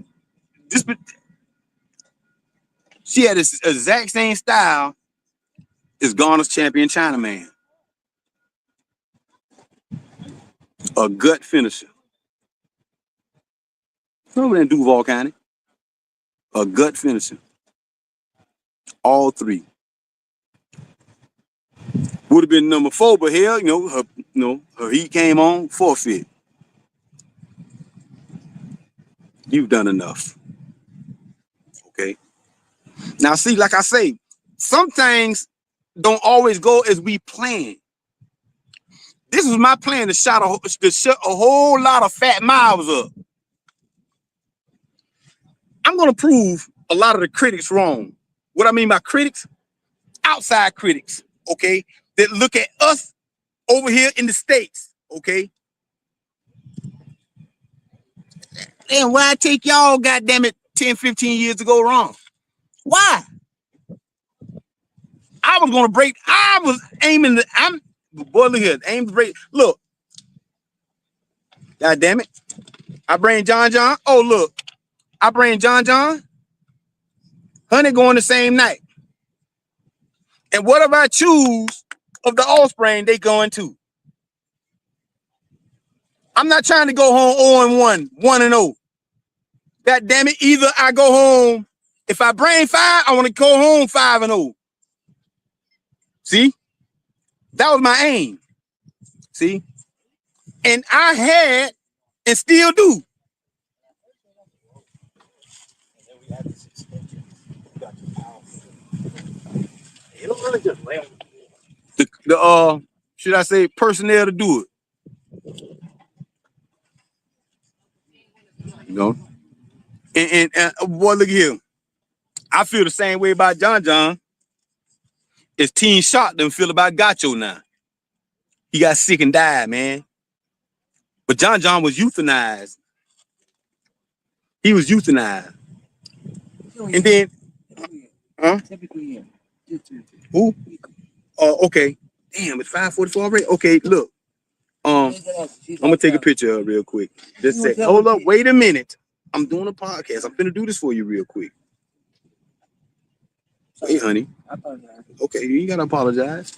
this, she had this exact same style as Garner's champion Chinaman. A gut finisher. Over in Duval County. A gut finisher. All three. Would have been number 4, but hell, her heat came on, forfeit. You've done enough. Okay. Now, see, like I say, some things don't always go as we plan. This was my plan to shut a whole lot of fat mouths up. I'm gonna prove a lot of the critics wrong. What I mean by critics, outside critics, okay, that look at us over here in the States, okay. And why I take y'all, goddamn it, 10, 15 years to go wrong? Why? I was aiming boy, look here, aim to break. Look, god damn it. I bring John. Oh, look, I bring John. Honey going the same night. And whatever I choose of the offspring, they going to. I'm not trying to go home 0-1, 1-0. God damn it. Either I go home, if I bring 5, I want to go home 5-0. See? That was my aim. See? And I had and still do. The should I say personnel to do it? You know? And boy, look here. I feel the same way about John. As Teen Shot them feel about Gacho now. He got sick and died, man. But John was euthanized. He was euthanized. And then, huh? Who? Oh, okay. Damn, it's 5:44 already. Okay, look. I'm gonna take a picture of her real quick. Just say, hold up, wait a minute. I'm doing a podcast. I'm gonna do this for you real quick. Hey, honey. Okay, you ain't gotta apologize.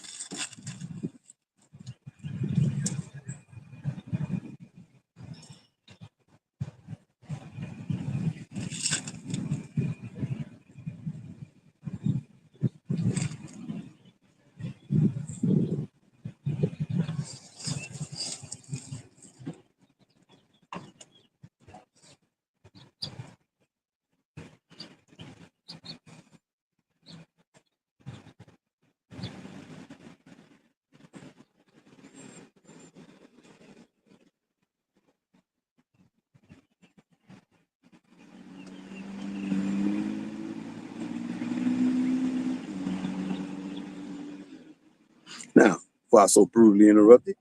Now, before I so brutally interrupted.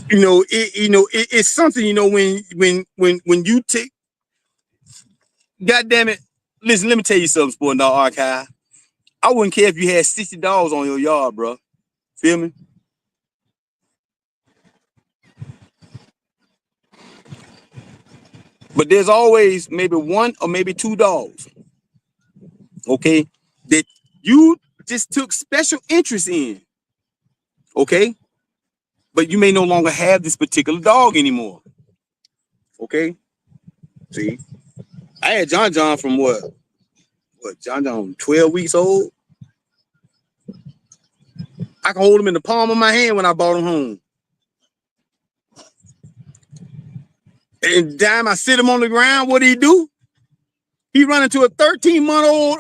It's something, when you take, God damn it. Listen, let me tell you something, Sport Dog Archive. I wouldn't care if you had 60 dogs on your yard, bro. Feel me? But there's always maybe 1 or maybe 2 dogs, okay, that you just took special interest in, okay? But you may no longer have this particular dog anymore, okay? See, I had John from what John 12 weeks old. I can hold him in the palm of my hand when I brought him home. And time I sit him on the ground, what he do? He run into a 13-month-old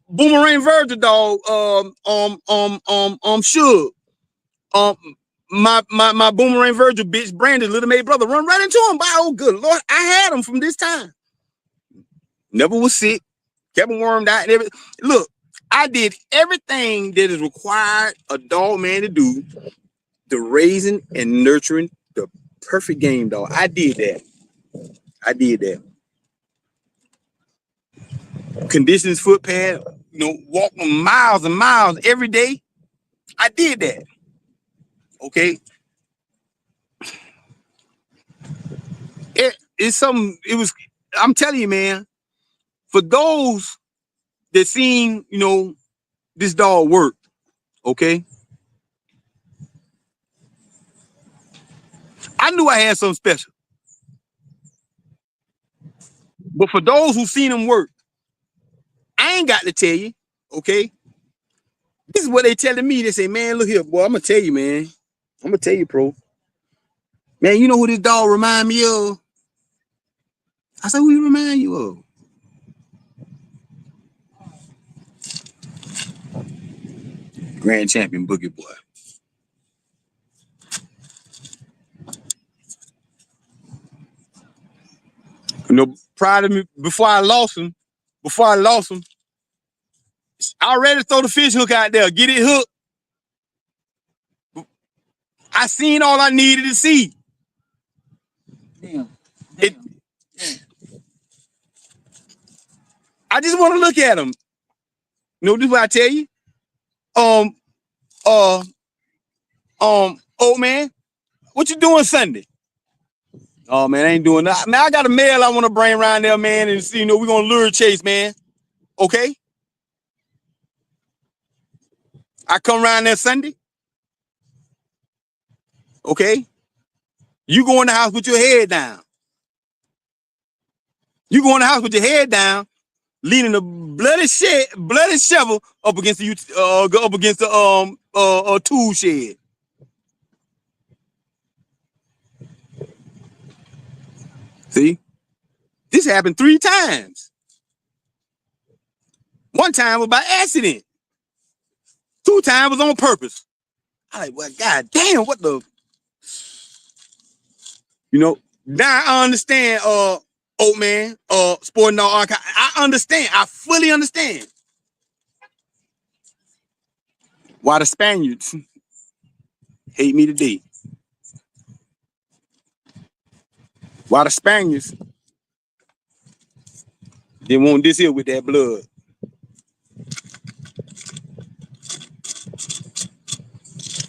boomerang virgin dog, Suge. My boomerang virgin bitch Brandon, little maid brother, run right into him. By oh good Lord, I had him from this time. Never was sick, kept him wormed out and everything. Look, I did everything that is required a dog man to do, the raising and nurturing the perfect game dog. I did that. condition his foot pad, walk them miles and miles every day. I did that. Okay. It's something, I'm telling you, man, for those that seen, this dog work, okay? I knew I had something special. But for those who seen him work, I ain't got to tell you, okay? This is what they telling me. They say, man, look here, boy, I'm going to tell you, man. I'm going to tell you, bro. Man, you know who this dog remind me of? I said, who you remind you of? Grand champion Boogie Boy. Prior to me, before I lost him, I already throw the fish hook out there, get it hooked. I seen all I needed to see. Damn. I just want to look at him. This is what I tell you. Old man, what you doing Sunday? Oh man, I ain't doing that. Man, I got a male I want to bring around there, man, and see, we're gonna lure chase, man. Okay. I come around there Sunday. Okay. You go in the house with your head down. You go in the house with your head down, leaning the bloody shovel up against the tool shed. See, this happened 3 times. One time was by accident. 2 times was on purpose. I like, well, god damn, what the, now I understand, old man, sporting dog archive. I understand. I fully understand why the Spaniards hate me today. Why the Spaniards didn't want this here with that blood.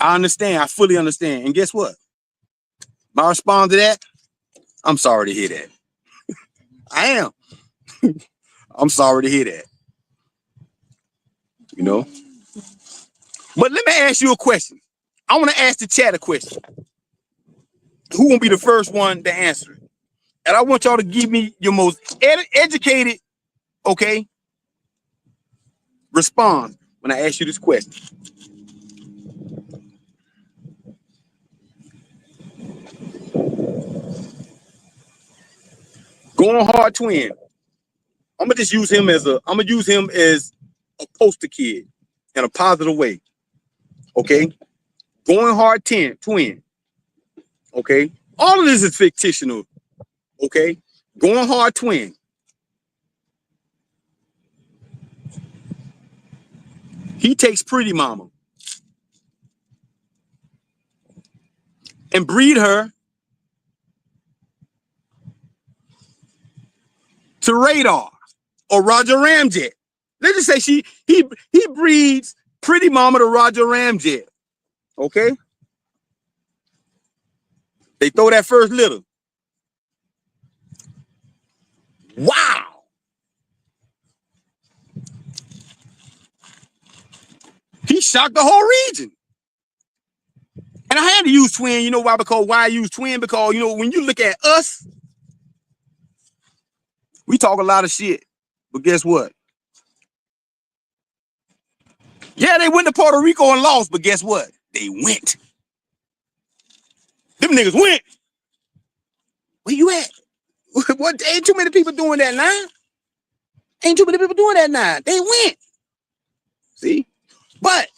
I understand. I fully understand. And guess what? My response to that, I'm sorry to hear that. I am. I'm sorry to hear that. But let me ask you a question. I want to ask the chat a question. Who will be the first one to answer it? And I want y'all to give me your most educated, okay, response when I ask you this question. Going hard twin. I'm gonna use him as a poster kid in a positive way. Okay. Going hard twin. Okay. All of this is fictional. Okay. Going hard twin. He takes Pretty Mama and breed her to Radar or Roger Ramjet. Let's just say he breeds Pretty Mama to Roger Ramjet. Okay. They throw that first litter. Wow. He shocked the whole region. And I had to use twin, you know why? Because why I use twin? Because, when you look at us, we talk a lot of shit. But guess what? Yeah, they went to Puerto Rico and lost, but guess what? They went. Them niggas went. Where you at? What? Ain't too many people doing that now. Ain't too many people doing that now. They went. See? But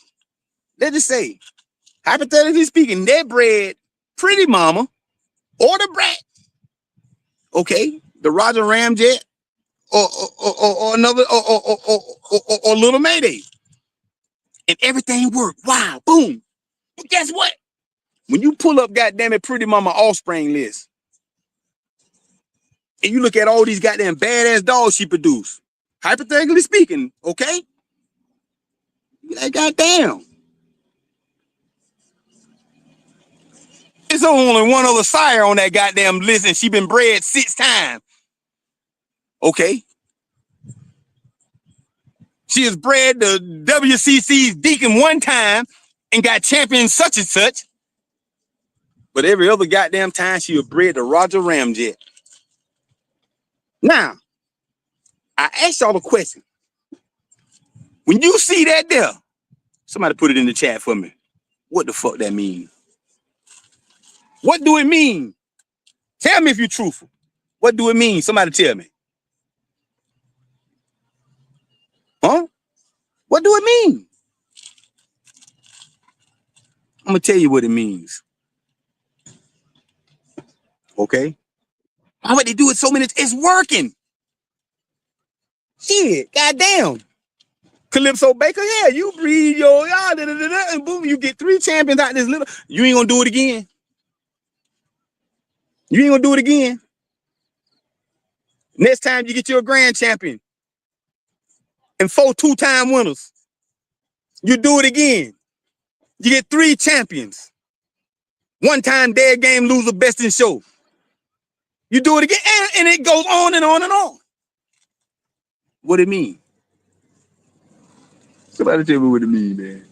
let's just say, hypothetically speaking, they bred Pretty Mama or the brat. Okay, the Roger Ramjet or another or Little Mayday, and everything worked. Wow, boom. But guess what? When you pull up, goddamn it, Pretty Mama offspring list, and you look at all these goddamn badass dogs she produced, Hypothetically speaking, okay? Like, goddamn. There's only one other sire on that goddamn list, and she been bred 6 times. Okay. She has bred the WCC's Deacon 1 time and got champion such and such. But every other goddamn time she was bred to Roger Ramjet. Now, I asked y'all a question. When you see that there, somebody put it in the chat for me. What the fuck that mean? What do it mean? Tell me if you're truthful. What do it mean? Somebody tell me. Huh? What do it mean? I'm gonna tell you what it means. Okay? Why would they do it so many? It's working. Shit, goddamn. Calypso Baker, yeah, you breed your y'all, and boom, you get 3 champions out this little. You ain't gonna do it again. You ain't gonna do it again. Next time you get your grand champion and 4 2-time winners, you do it again. You get 3 champions. 1-time dead game loser, best in show. You do it again, and it goes on and on and on. What it mean? Somebody tell me what it mean, man.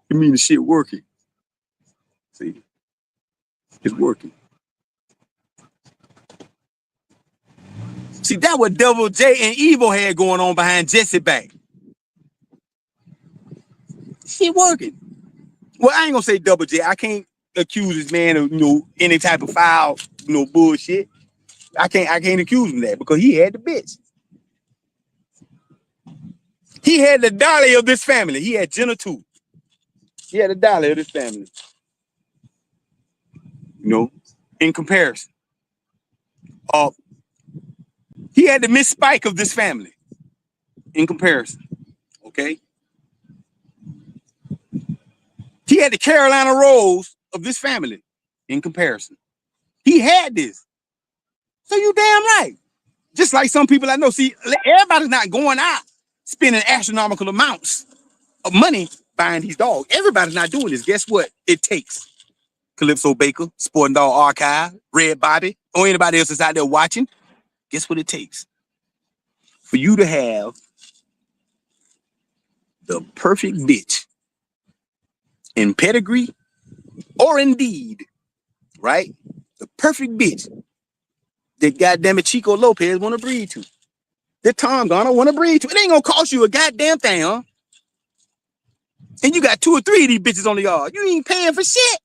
It mean the shit working. See, it's working. See, that what Double J and Evil had going on behind Jesse back. Shit working. Well, I ain't gonna say Double J. I can't accuse this man of any type of foul, bullshit. I can't accuse him of that because he had the bitch. He had the Dolly of this family. He had Jenna too. He had the Dolly of this family. In comparison. He had the Miss Spike of this family. In comparison. Okay. He had the Carolina Rose of this family. In comparison. He had this. So you damn right. Just like some people I know. See, everybody's not going out spending astronomical amounts of money buying these dogs. Everybody's not doing this. Guess what? It takes Calypso Baker, Sporting Dog Archive, Red Bobby, or anybody else that's out there watching. Guess what it takes? For you to have the perfect bitch in pedigree or indeed, right? The perfect bitch that goddamn it Chico Lopez want to breed to. That Tom Garner want to breed to. It ain't gonna cost you a goddamn thing, huh? And you got 2 or 3 of these bitches on the yard. You ain't paying for shit.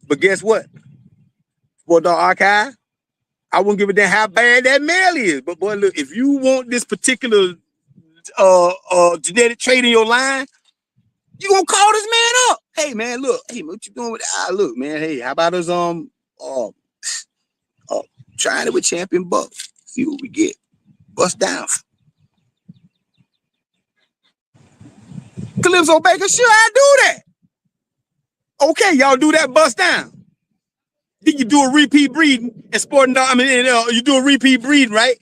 But guess what? Sport Dog Archive, I wouldn't give a damn how bad that male is. But boy, look, if you want this particular genetic trait in your line, you gonna call this man up. Hey man, look, hey, what you doing with that? Look, man, hey, how about us trying it with Champion Buck? See what we get. Bust down. Calypso Baker, sure, I do that. Okay, y'all do that, bust down. Then you do a repeat breeding and Sporting Dog. You do a repeat breeding, right?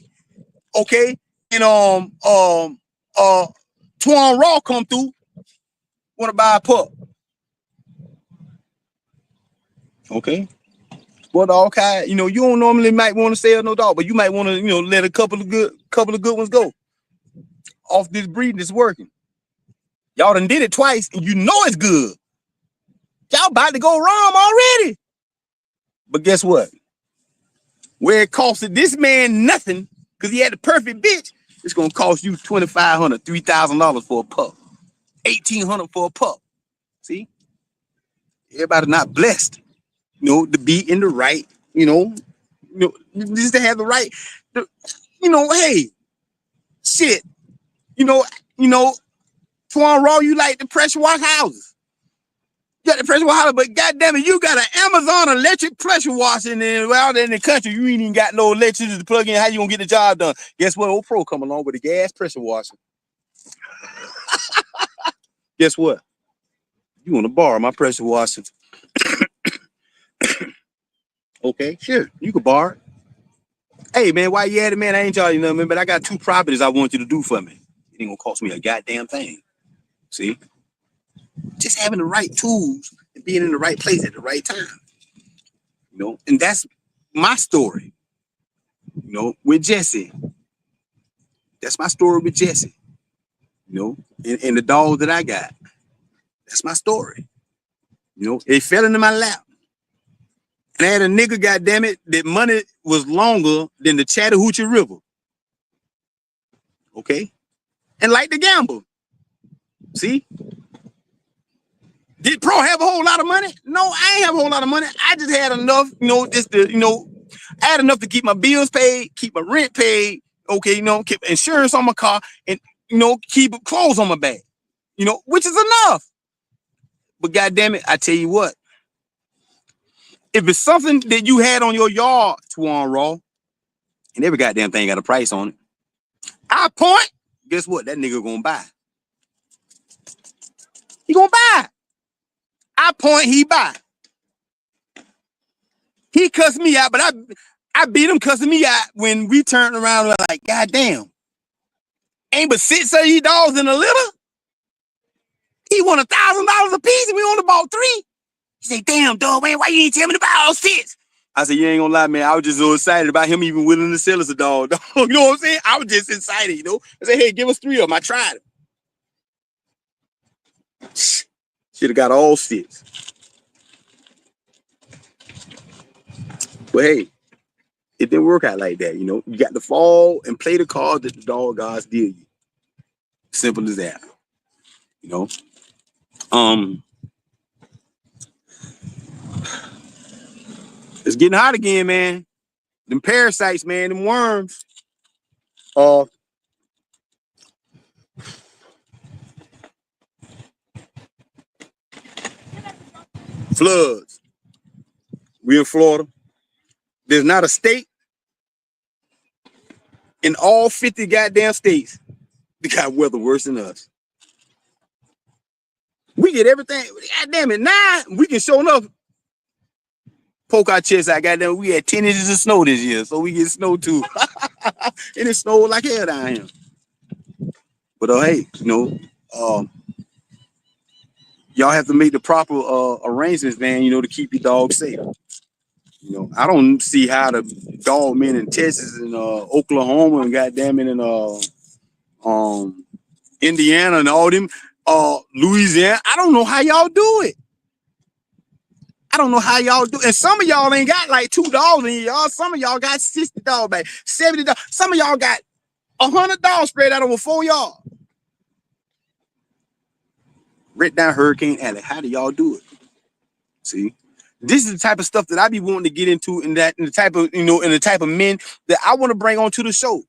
Okay, and Twan Raw come through. Want to buy a pup? Okay. Well, all kind, you don't normally might want to sell no dog, but you might want to, let a couple of good ones go off this breeding that's working. Y'all done did it twice, and you know it's good. Y'all about to go wrong already. But guess what? Where it costed this man nothing because he had the perfect bitch, it's gonna cost you $2,500, $3,000 for a pup, $1,800 for a pup. See, everybody not blessed, to be in the right, just to have the right, hey, shit, Twan Raw, you like the pressure wash houses. You got the pressure wash houses, but goddamn it, you got an Amazon electric pressure washing out in the country. You ain't even got no electricity to plug in. How you gonna get the job done? Guess what? Old Pro come along with a gas pressure washer. Guess what? You want to borrow my pressure washer? Okay, sure, you can borrow it. Hey, man, why you at it, man? I ain't charging nothing, man, but I got 2 properties I want you to do for me. It ain't gonna cost me a goddamn thing. See? Just having the right tools and being in the right place at the right time. You know, and that's my story. You know, with Jesse. That's my story with Jesse. You know, and the dog that I got. That's my story. You know, it fell into my lap. And I had a nigga, goddamn it, that money was longer than the Chattahoochee River. Okay? And like to gamble. See? Did Pro have a whole lot of money? No, I ain't have a whole lot of money. I just had enough, you know, just to, you know, I had enough to keep my bills paid, keep my rent paid, okay, you know, keep insurance on my car, and, you know, keep clothes on my back, you know, which is enough. But goddamn it, I tell you what, if it's something that you had on your yard, Twan Raw, and every goddamn thing got a price on it, I point, guess what? That nigga gonna buy. He gonna buy. I point, he buy. He cussed me out, but I beat him cussing me out when we turned around like, goddamn, ain't but 6 of these dogs in a litter? He won $1,000 a piece and we only bought 3. He said, damn, dog, man, why you ain't tell me to buy all 6? I said, you ain't gonna lie, man. I was just so excited about him even willing to sell us a dog. You know what I'm saying? I was just excited, you know. I said, hey, give us 3 of them. I tried it. Should have got all 6. But hey, it didn't work out like that, you know. You got to fall and play the cards that the dog gods deal you. Simple as that. You know. It's getting hot again, man. Them parasites, man, them worms. Floods. We in Florida. There's not a state in all 50 goddamn states that got weather worse than us. We get everything. Goddamn it. Now we can show enough poke our chest out. Goddamn, we had 10 inches of snow this year, so we get snow too. And it snowed like hell down here. But hey, you know, y'all have to make the proper arrangements, man, you know, to keep your dog safe. You know, I don't see how the dog men in Texas and Oklahoma and goddamn it and Indiana and all them Louisiana. I don't know how y'all do it. I don't know how y'all do it. And some of y'all ain't got like 2 dogs in y'all. Some of y'all got 60 dogs, back, 70 dogs. Some of y'all got 100 dogs spread out over 4 yards. Right down Hurricane Alley. How do y'all do it? See, this is the type of stuff that I be wanting to get into, and the type of, you know, and the type of men that I want to bring onto the show.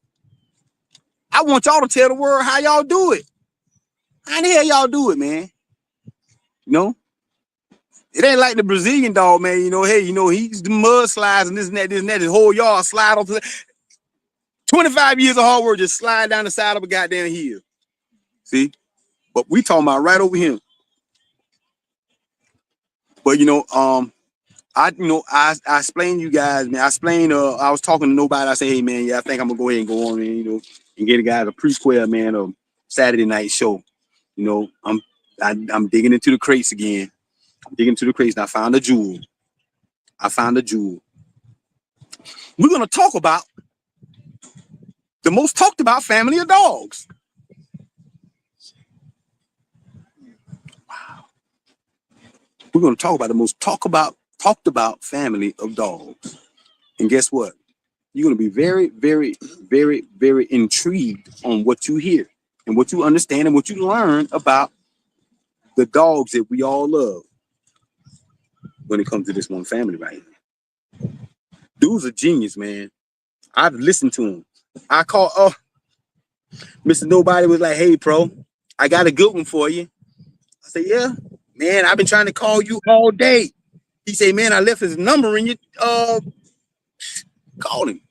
I want y'all to tell the world how y'all do it. How the hell y'all do it, man? You know, it ain't like the Brazilian dog, man. You know, hey, you know, he's the mud slides and this and that, his whole yard slide off. 25 years of hard work just slide down the side of a goddamn hill. See, but we talking about right over here. But you know, I explained you guys, man. I explained, I was talking to nobody. I say, hey, man, yeah, I think I'm gonna go ahead and go on, man, you know, and get a guy a prequel, man, of Saturday night show. You know, I'm digging into the crates again. I'm digging into the crates, and I found a jewel. We're gonna talk about the most talked about family of dogs. Wow. We're gonna talk about the most talked about family of dogs. And guess what? You're gonna be very, very, very, very intrigued on what you hear and what you understand and what you learn about the dogs that we all love when it comes to this one family right here. Dude's a genius, man. I've listened to him. I call Mr. Nobody was like, hey, Pro, I got a good one for you. I said, yeah, man, I've been trying to call you all day. He said, man, I left his number in your call him.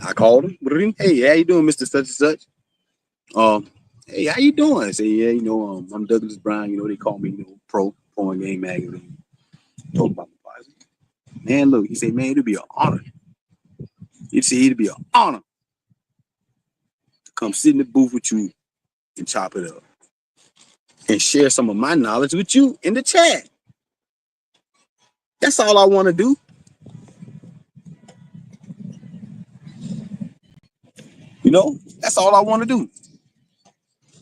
I called him. Hey, how you doing, Mr. Such and Such? Hey, how you doing? I said, yeah, you know, I'm Douglas Brown. You know, they call me, you know, Pro Game Magazine. Talk about my positive. Man, look, he said, man, it'd be an honor It'd be an honor to come sit in the booth with you and chop it up and share some of my knowledge with you in the chat. That's all I want to do. You know, that's all I want to do.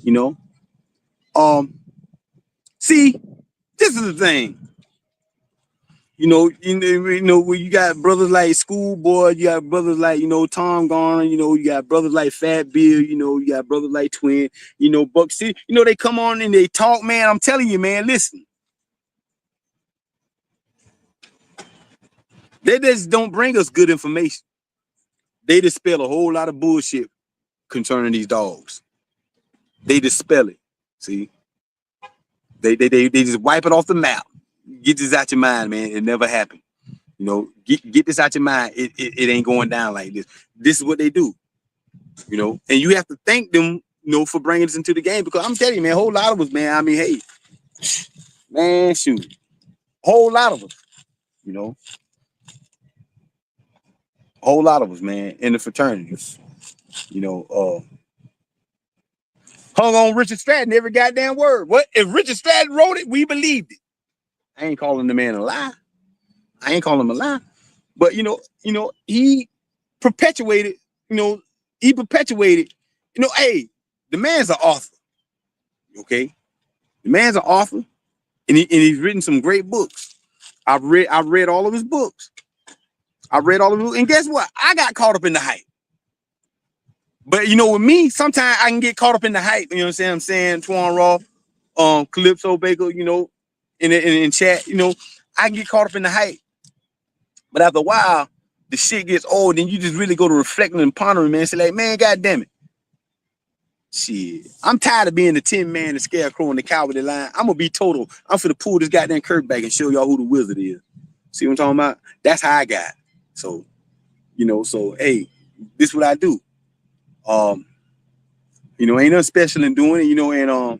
You know, see, this is the thing. When you got brothers like Schoolboy, you got brothers like, Tom Garner, you got brothers like Fat Bill, you got brothers like Twin, Buck City, they come on and they talk, man. I'm telling you, man, listen. They just don't bring us good information. They dispel a whole lot of bullshit concerning these dogs. They dispel it. See? They just wipe it off the map. Get this out your mind, man. It never happened. Get this out your mind. It ain't going down like this. This is what they do. And you have to thank them, for bringing us into the game, because I'm telling you, man, a whole lot of us, man. I mean, hey, man, shoot, a whole lot of us, a whole lot of us, man, in the fraternities, hung on Richard Stratton every goddamn word. What if Richard Stratton wrote it? We believed it. I ain't calling the man a lie. I ain't calling him a lie. But he perpetuated, hey, the man's an author. Okay. The man's an author, and he's written some great books. I've read all of his books. And guess what? I got caught up in the hype. But with me, sometimes I can get caught up in the hype. You know what I'm saying? Twan Raw, Calypso Baker, in chat, I can get caught up in the hype. But after a while, the shit gets old, and you just really go to reflecting and pondering, man. Say like, man, God damn it. Shit. I'm tired of being the Tin Man, the Scarecrow, and the Cowardly Lion. I'm gonna be total. I'm finna pull this goddamn curtain back and show y'all who the wizard is. See what I'm talking about? That's how I got. So, so hey, this is what I do. Ain't nothing special in doing it, and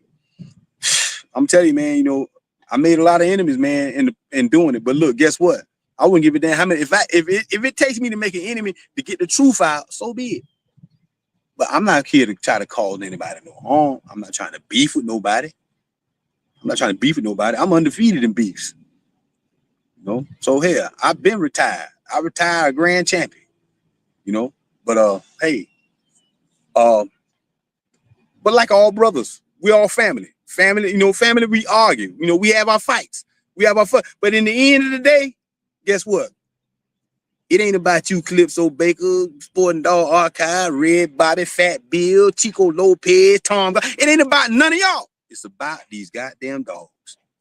I'm telling you, man, I made a lot of enemies, man, in doing it. But look, guess what? I wouldn't give a damn how many. If it takes me to make an enemy to get the truth out, so be it. But I'm not here to try to cause anybody no harm. I'm not trying to beef with nobody. I'm undefeated in beefs. So here, I've been retired. I retired a grand champion. But hey, but like all brothers, we all family. Family, we argue. We have our fights. We have our fun. But in the end of the day, guess what? It ain't about you, Calypso Baker, Sporting Dog Archive, Red Bobby, Fat Bill, Chico Lopez, Tom. It ain't about none of y'all. It's about these goddamn dogs.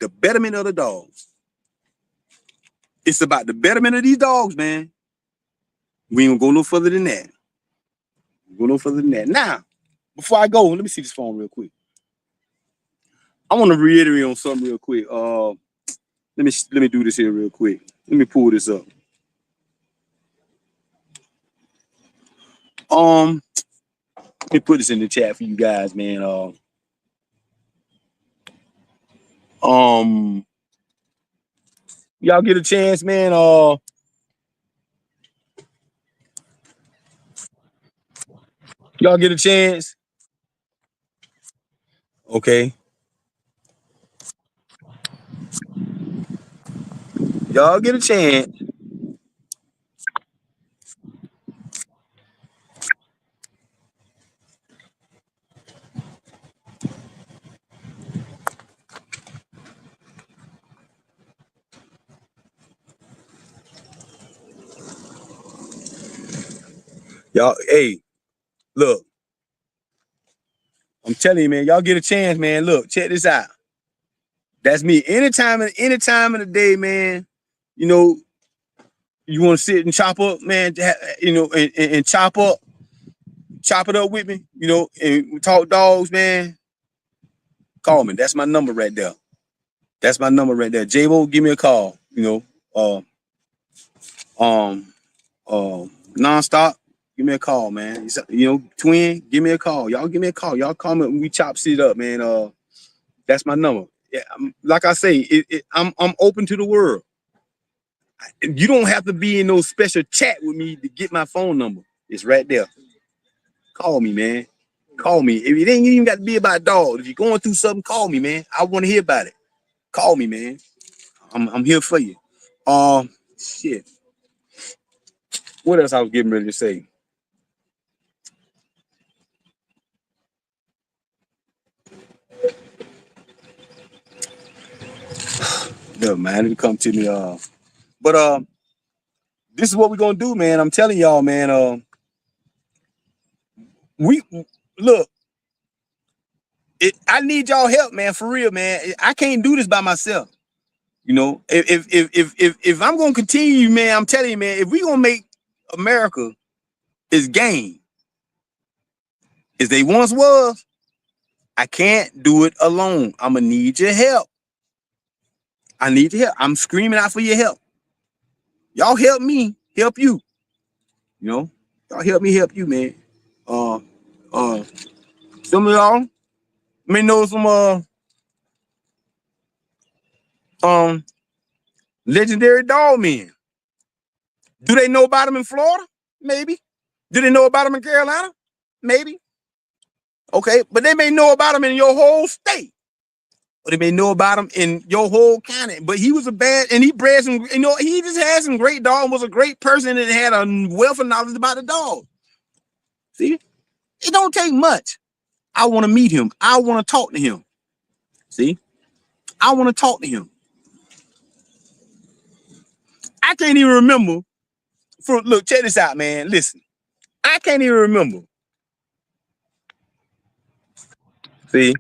The betterment of the dogs. It's about the betterment of these dogs, man. We ain't gonna go no further than that. Now, before I go, let me see this phone real quick. I want to reiterate on something real quick. Let me do this here real quick. Let me pull this up. Let me put this in the chat for you guys, man. Y'all get a chance, man. Y'all get a chance. Okay. Y'all get a chance. Y'all, hey, look. I'm telling you, man, y'all get a chance, man. Look, check this out. That's me. Anytime of the day, man, you want to sit and chop up, man, and chop it up with me, and we talk dogs, man. Call me. That's my number right there. J-Bo, give me a call, nonstop. Give me a call, man. Twin, give me a call. Y'all give me a call. Y'all call me when we chop shit up, man. That's my number. Yeah, like I say, I'm open to the world. You don't have to be in no special chat with me to get my phone number. It's right there. Call me, man. Call me. If it ain't even got to be about dogs. If you're going through something, call me, man. I want to hear about it. Call me, man. I'm here for you. Shit. What else I was getting ready to say? No, man, it'll come to me. But this is what we're gonna do, man. I'm telling y'all, man. We look. I need y'all help, man. For real, man. I can't do this by myself. You know, if I'm gonna continue, man, I'm telling you, man. If we gonna make America as game as they once was, I can't do it alone. I'm gonna need your help. I need your help. I'm screaming out for your help. Y'all help me, help you. You know, y'all help me, help you, man. Uh, some of y'all may know some um legendary dog men. Do they know about them in Florida? Maybe. Do they know about them in Carolina? Maybe. Okay, but they may know about them in your whole state. Or they may know about him in your whole county. But he was a bad, and he bred some, you know, he just had some great dogs, was a great person and had a wealth of knowledge about the dog. See, it don't take much. I want to meet him. I want to talk to him. See, I want to talk to him. I can't even remember. Look, check this out, man. Listen, I can't even remember. See,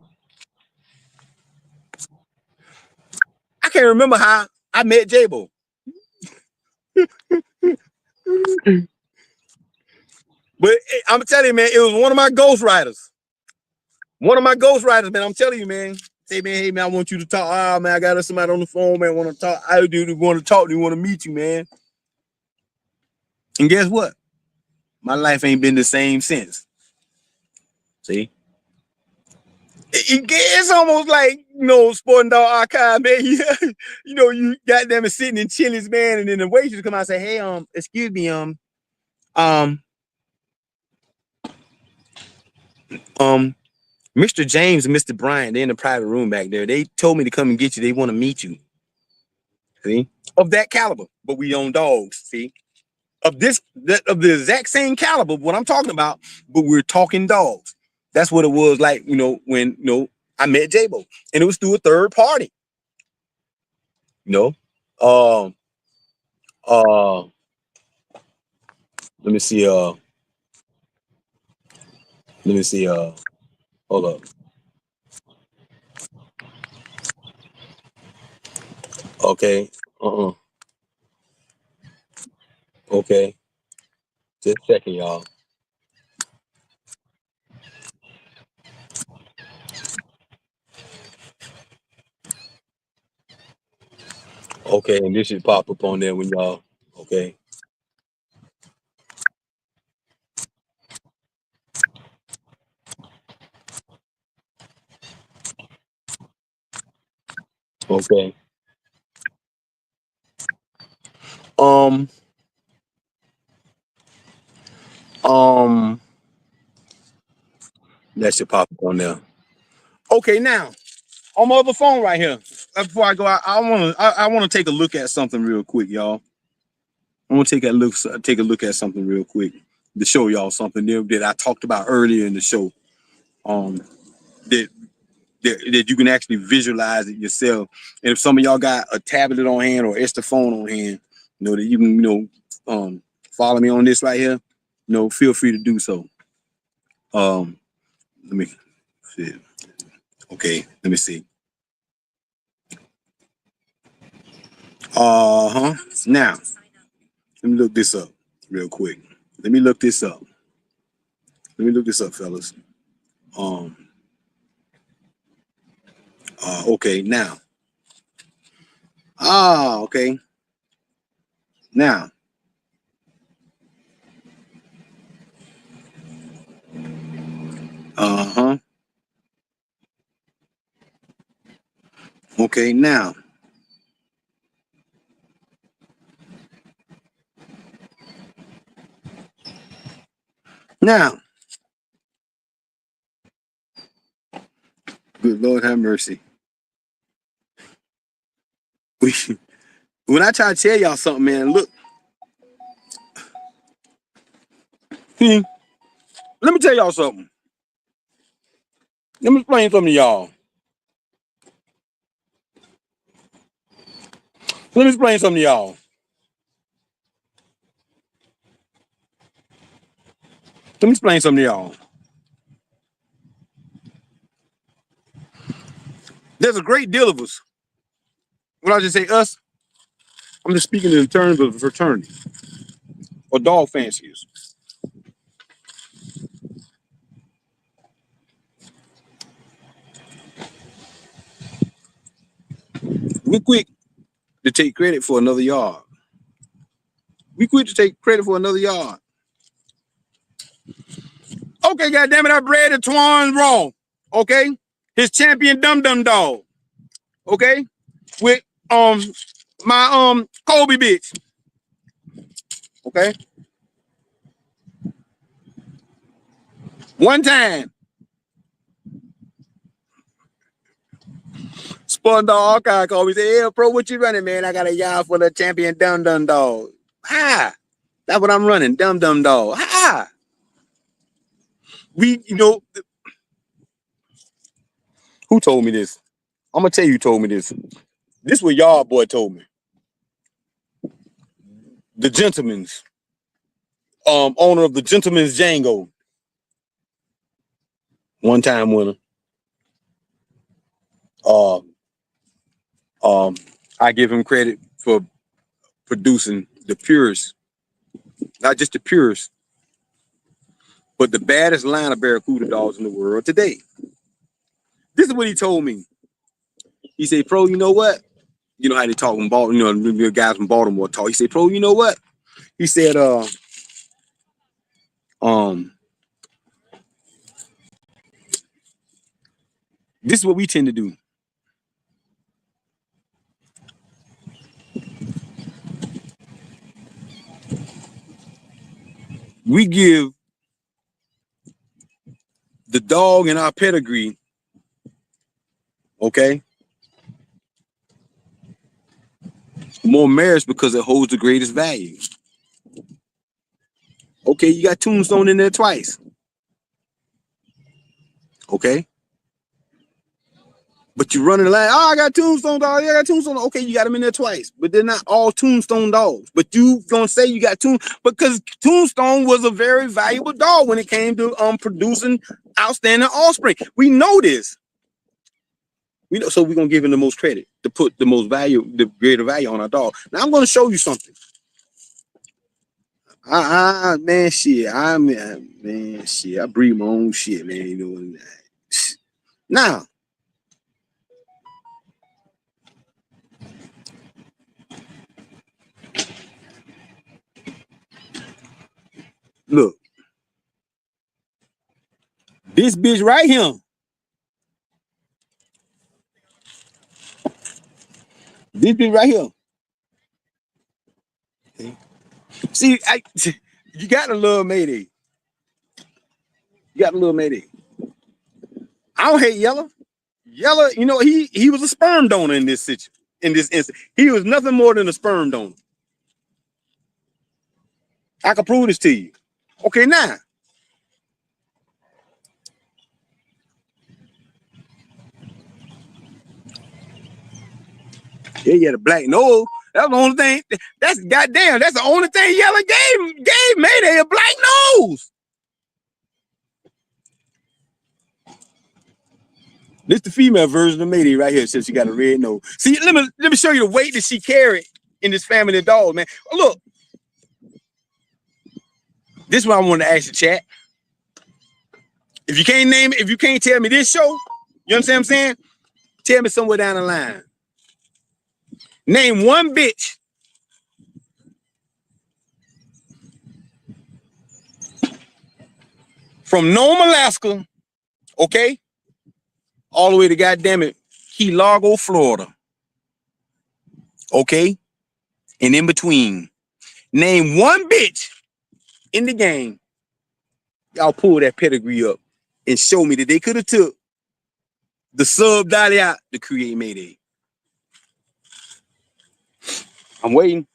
I can't remember how I met J-Bo. But I'm telling you, man, it was one of my ghostwriters. One of my ghostwriters, man. I'm telling you, man. Say, man, hey, man, I want you to talk. Ah, man, I got somebody on the phone, man. Want to talk? I do want to talk to you. Want to meet you, man. And guess what? My life ain't been the same since. See, it's almost like, you know, Sporting Dog Archive, man. You know, you goddamn it sitting in Chili's, man, and then the waitress come out and say, hey, excuse me, Mr. James and Mr. Bryant, they're in the private room back there. They told me to come and get you. They want to meet you. See, of that caliber, but we own dogs. See, of the exact same caliber, what I'm talking about, but we're talking dogs. That's what it was like, you know, when, you know, I met J-Bo, and it was through a third party. You know, um, uh, let me see, hold up, okay, okay, just checking, y'all. Okay, and this should pop up on there when y'all, okay, okay, um, um, that should pop up on there. Okay, now on my other phone right here. Before I go out, I want to take a look at something real quick, y'all. I want to take a look at something real quick to show y'all something there that I talked about earlier in the show. Um, that that you can actually visualize it yourself. And if some of y'all got a tablet on hand or extra phone on hand, you know that you can, you know, follow me on this right here. You know, feel free to do so. Let me see. Okay, let me see. Now, let me look this up real quick. Let me look this up. Let me look this up, fellas. Um, okay, now. Okay. Now. Uh-huh. Okay, now. Now, good Lord have mercy. When I try to tell y'all something, man, look. Let me tell y'all something. Let me explain something to y'all. Let me explain something to y'all. Let me explain something to y'all. There's a great deal of us. When I just say us, I'm just speaking in terms of fraternity or dog fanciers. We're quick to take credit for another yard. We quick to take credit for another yard. Okay, goddammit, I bred a Twan Raw. Okay, his champion Dum Dum Dog. Okay, with my Kobe bitch. Okay, one time. Spun dog Hawkeye called me. Say, "Yeah, bro, what you running, man? I got a yard for the champion Dum Dum Dog." Ah, that's what I'm running, Dum Dum Dog. Ah, who told me this? I'm gonna tell you who told me this. This what y'all boy told me. The gentleman's owner of the Gentleman's Django, one time winner. I give him credit for producing the purest, not just the purest, but the baddest line of Barracuda dogs in the world today. This is what he told me. He said, "Pro, you know what? You know how they talk in Baltimore, the guys from Baltimore talk." He said, "Pro, you know what?" He said, this is what we tend to do. We give the dog in our pedigree, okay, more merits because it holds the greatest value. Okay, you got Tombstone in there twice. Okay. But you running the line. Oh, I got Tombstone dog. Yeah, I got Tombstone. Okay, you got them in there twice, but they're not all Tombstone dogs. But you gonna say you got because Tombstone was a very valuable dog when it came to producing outstanding offspring. We know this. We know, so we're gonna give him the most credit to put the most value, the greater value on our dog. Now I'm gonna show you something. Man, shit. Man, shit. I breed my own shit, man. You know. Now, look, this bitch right here. This bitch right here. See, you got to love Mayday. You got to love Mayday. I don't hate Yellow. Yellow, you know, he was a sperm donor in this situation. In this instance, he was nothing more than a sperm donor. I can prove this to you. Okay, now. Yeah, the black nose. That's the only thing. That's goddamn. That's the only thing Yellow gave Mayday, a black nose. This the female version of Mayday right here, since she got a red nose. See, let me show you the weight that she carried in this family of dogs, man. Look, this is what I want to ask the chat. If you can't name it, if you can't tell me this show, you understand what I'm saying? Tell me somewhere down the line. Name one bitch from Nome, Alaska, okay, all the way to goddamn it, Key Largo, Florida, okay, and in between. Name one bitch in the game Y'all pull that pedigree up and show me that they could have took the sub Dolly out to create Mayday. I'm waiting.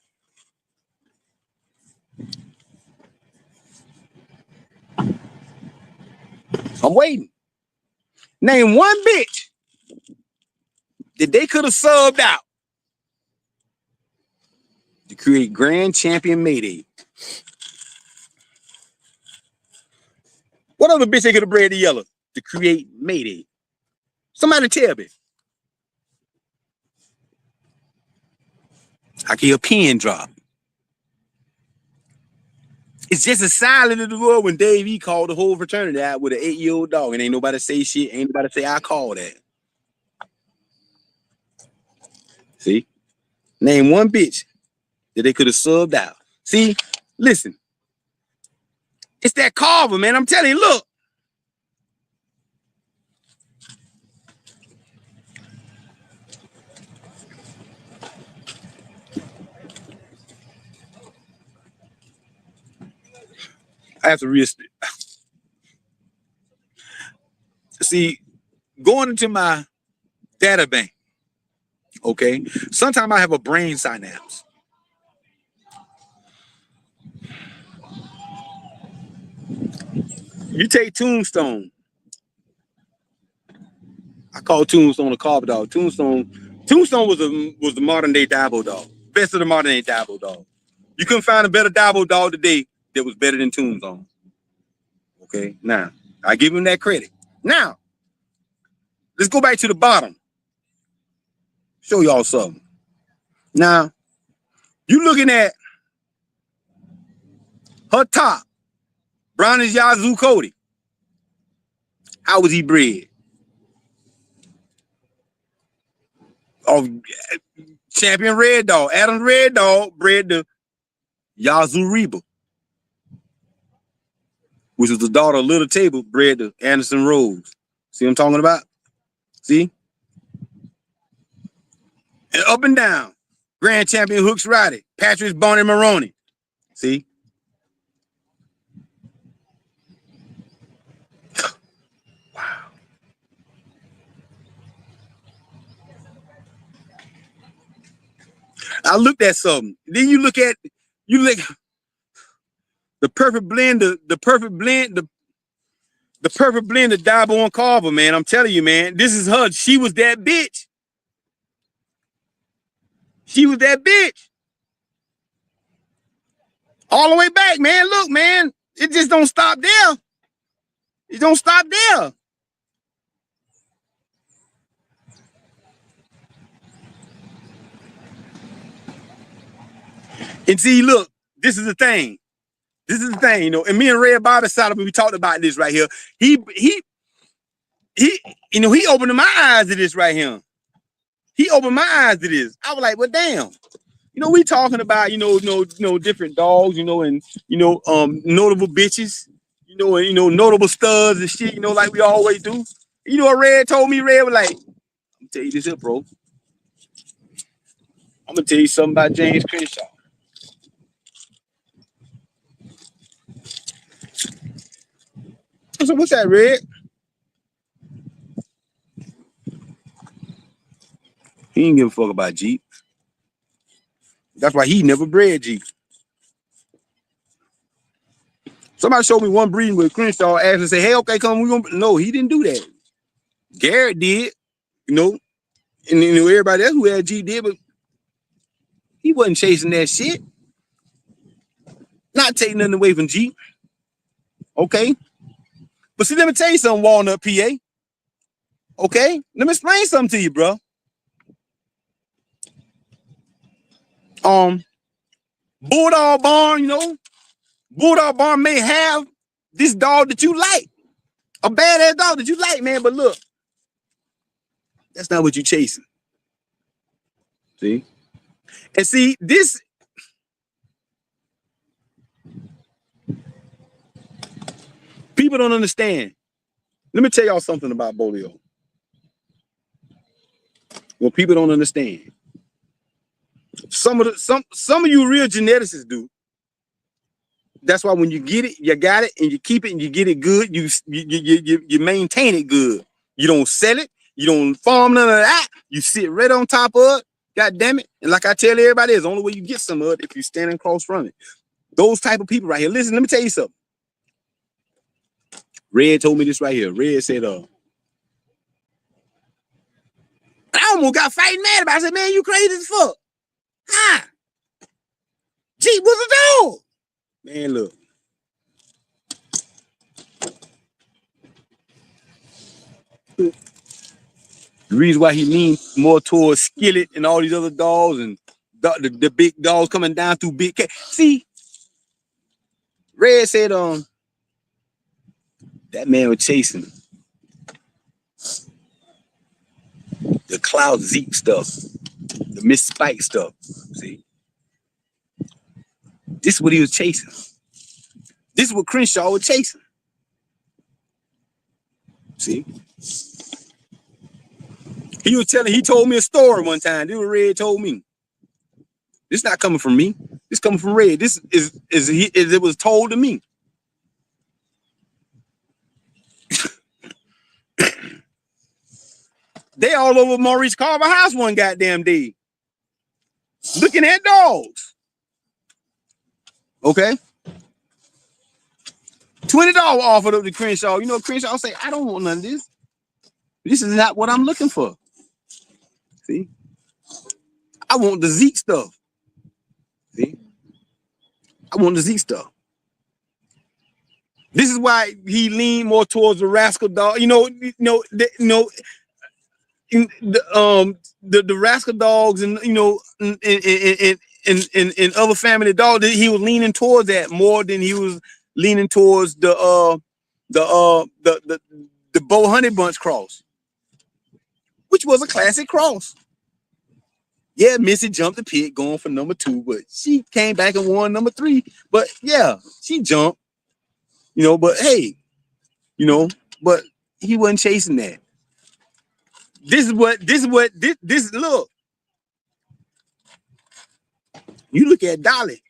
I'm waiting. Name one bitch that they could have subbed out to create Grand Champion Mayday. What other bitch they could have bred the yellow to create Mayday? Somebody tell me. I can hear a pin drop. It's just as silent in the world when Dave E called the whole fraternity out with an 8-year-old dog, and ain't nobody say shit. Ain't nobody say I called that. See? Name one bitch that they could have subbed out. See? Listen. It's that Carver, man. I'm telling you, look. I have to see, going into my data bank, okay? Sometimes I have a brain synapse. You take Tombstone. I call Tombstone a carpet dog. Tombstone was the modern day Dabo dog. Best of the modern day Dabo dog. You couldn't find a better Dabo dog today that was better than Tombstone. Okay, now I give him that credit. Now, let's go back to the bottom. Show y'all something. Now, you looking at her top, Brown as Yazoo Cody. How was he bred? Oh, champion Red Dog. Adam's Red Dog bred the Yazoo Reba, which was the daughter of Little Table, bred the Anderson Rose. See what I'm talking about? See? And up and down. Grand Champion Hooks Roddy, Patrick's Bonnie Maroney. See? Wow. I looked at something. Then you look the perfect blend, the perfect blend of Dabo and Carver, man. I'm telling you, man, this is her. She was that bitch. She was that bitch. All the way back, man. Look, man, it just don't stop there. It don't stop there. And see, look, this is the thing. This is the thing, you know. And me and Red Bobby Solomon, we talked about this right here. He, you know, he opened my eyes to this right here. He opened my eyes to this. I was like, well, damn. You know, we talking about, you know, different dogs, you know, and notable bitches, you know, and notable studs and shit, you know, like we always do. You know what Red told me? Red was like, I'm gonna tell you this here, bro. I'm gonna tell you something about James Crenshaw. I said, what's that, Red? He didn't give a fuck about Jeep. That's why he never bred Jeep. Somebody showed me one breeding with Crenshaw, asked and say, hey, okay, come, we gonna. No, he didn't do that. Garrett did, you know, and you know, everybody else who had Jeep did, but he wasn't chasing that shit. Not taking nothing away from Jeep. Okay. But see, let me tell you something, Walnut, PA. Okay? Let me explain something to you, bro. Bulldog Barn, you know, Bulldog Barn may have this dog that you like. A badass dog that you like, man, but look, that's not what you're chasing. See? And see, this people don't understand. Let me tell y'all something about Bolio. Well, people don't understand. Some of you real geneticists do. That's why when you get it, you got it, and you keep it, and you get it good. You maintain it good. You don't sell it. You don't farm none of that. You sit right on top of it. God damn it! And like I tell everybody, it's the only way you get some of it if you're standing across from it. Those type of people right here. Listen, let me tell you something. Red told me this right here. Red said, I almost got fighting mad about it. I said, man, you crazy as fuck. Huh? Jeep was a dog. Man, look. The reason why he leans more towards Skillet and all these other dogs and the big dogs coming down through big cat. See, Red said, that man was chasing the Cloud Zeke stuff, the Miss Spike stuff. See, this is what he was chasing. This is what Crenshaw was chasing. See, he told me a story one time. This is what Red told me. This not coming from me. This coming from Red. This is it was told to me. They all over Maurice Carver house one goddamn day, looking at dogs. Okay, $20 offered up to Crenshaw. You know, Crenshaw say, I don't want none of this. This is not what I'm looking for. See, I want the Zeke stuff. See, I want the Zeke stuff. This is why he leaned more towards the rascal dog. The rascal dogs and and other family dogs, he was leaning towards that more than he was leaning towards the Bo Honey Bunch cross, which was a classic cross. Yeah, Missy jumped the pit going for number 2, but she came back and won number 3. But yeah, she jumped, but hey, but he wasn't chasing that. This look. You look at Dolly.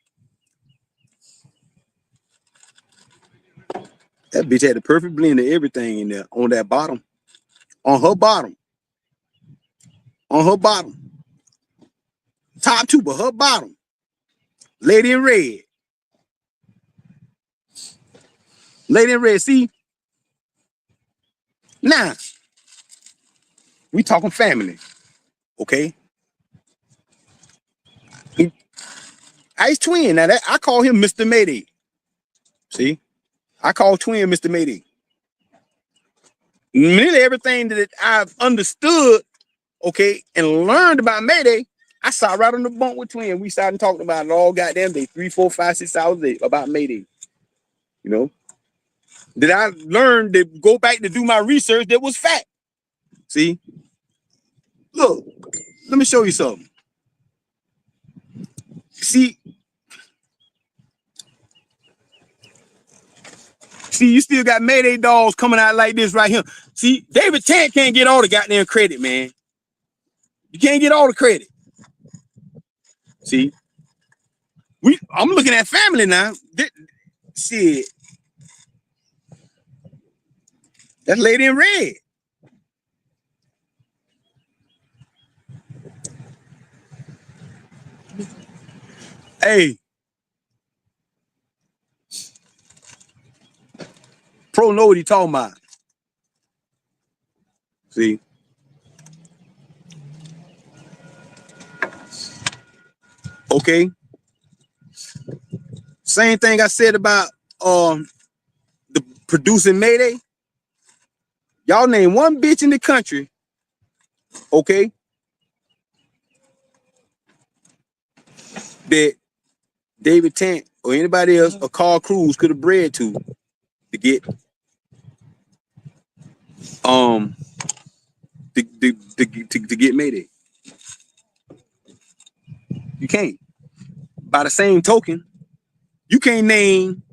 That bitch had the perfect blend of everything in there on that bottom. On her bottom. Top 2, but her bottom. Lady in red. See? Now, we talking family. Okay? Ice Twin. Now that I call him Mr. Mayday. See? I call Twin Mr. Mayday. Nearly everything that I've understood, okay, and learned about Mayday, I sat right on the bunk with Twin. We sat and talked about it all goddamn day, 3, 4, 5, 6 hours a day about Mayday. Did I learn to go back to do my research that was fact? See? Look, let me show you something. See, you still got Mayday dogs coming out like this right here. See, David Tant can't get all the goddamn credit, man. You can't get all the credit. See, I'm looking at family now. Shit. That lady in red. Hey. Pro know what he talking about. See. Okay. Same thing I said about the producing Mayday. Y'all name one bitch in the country, okay, that David Tant or anybody else or Carl Cruz could have bred to get to get Mayday. You can't. By the same token, you can't name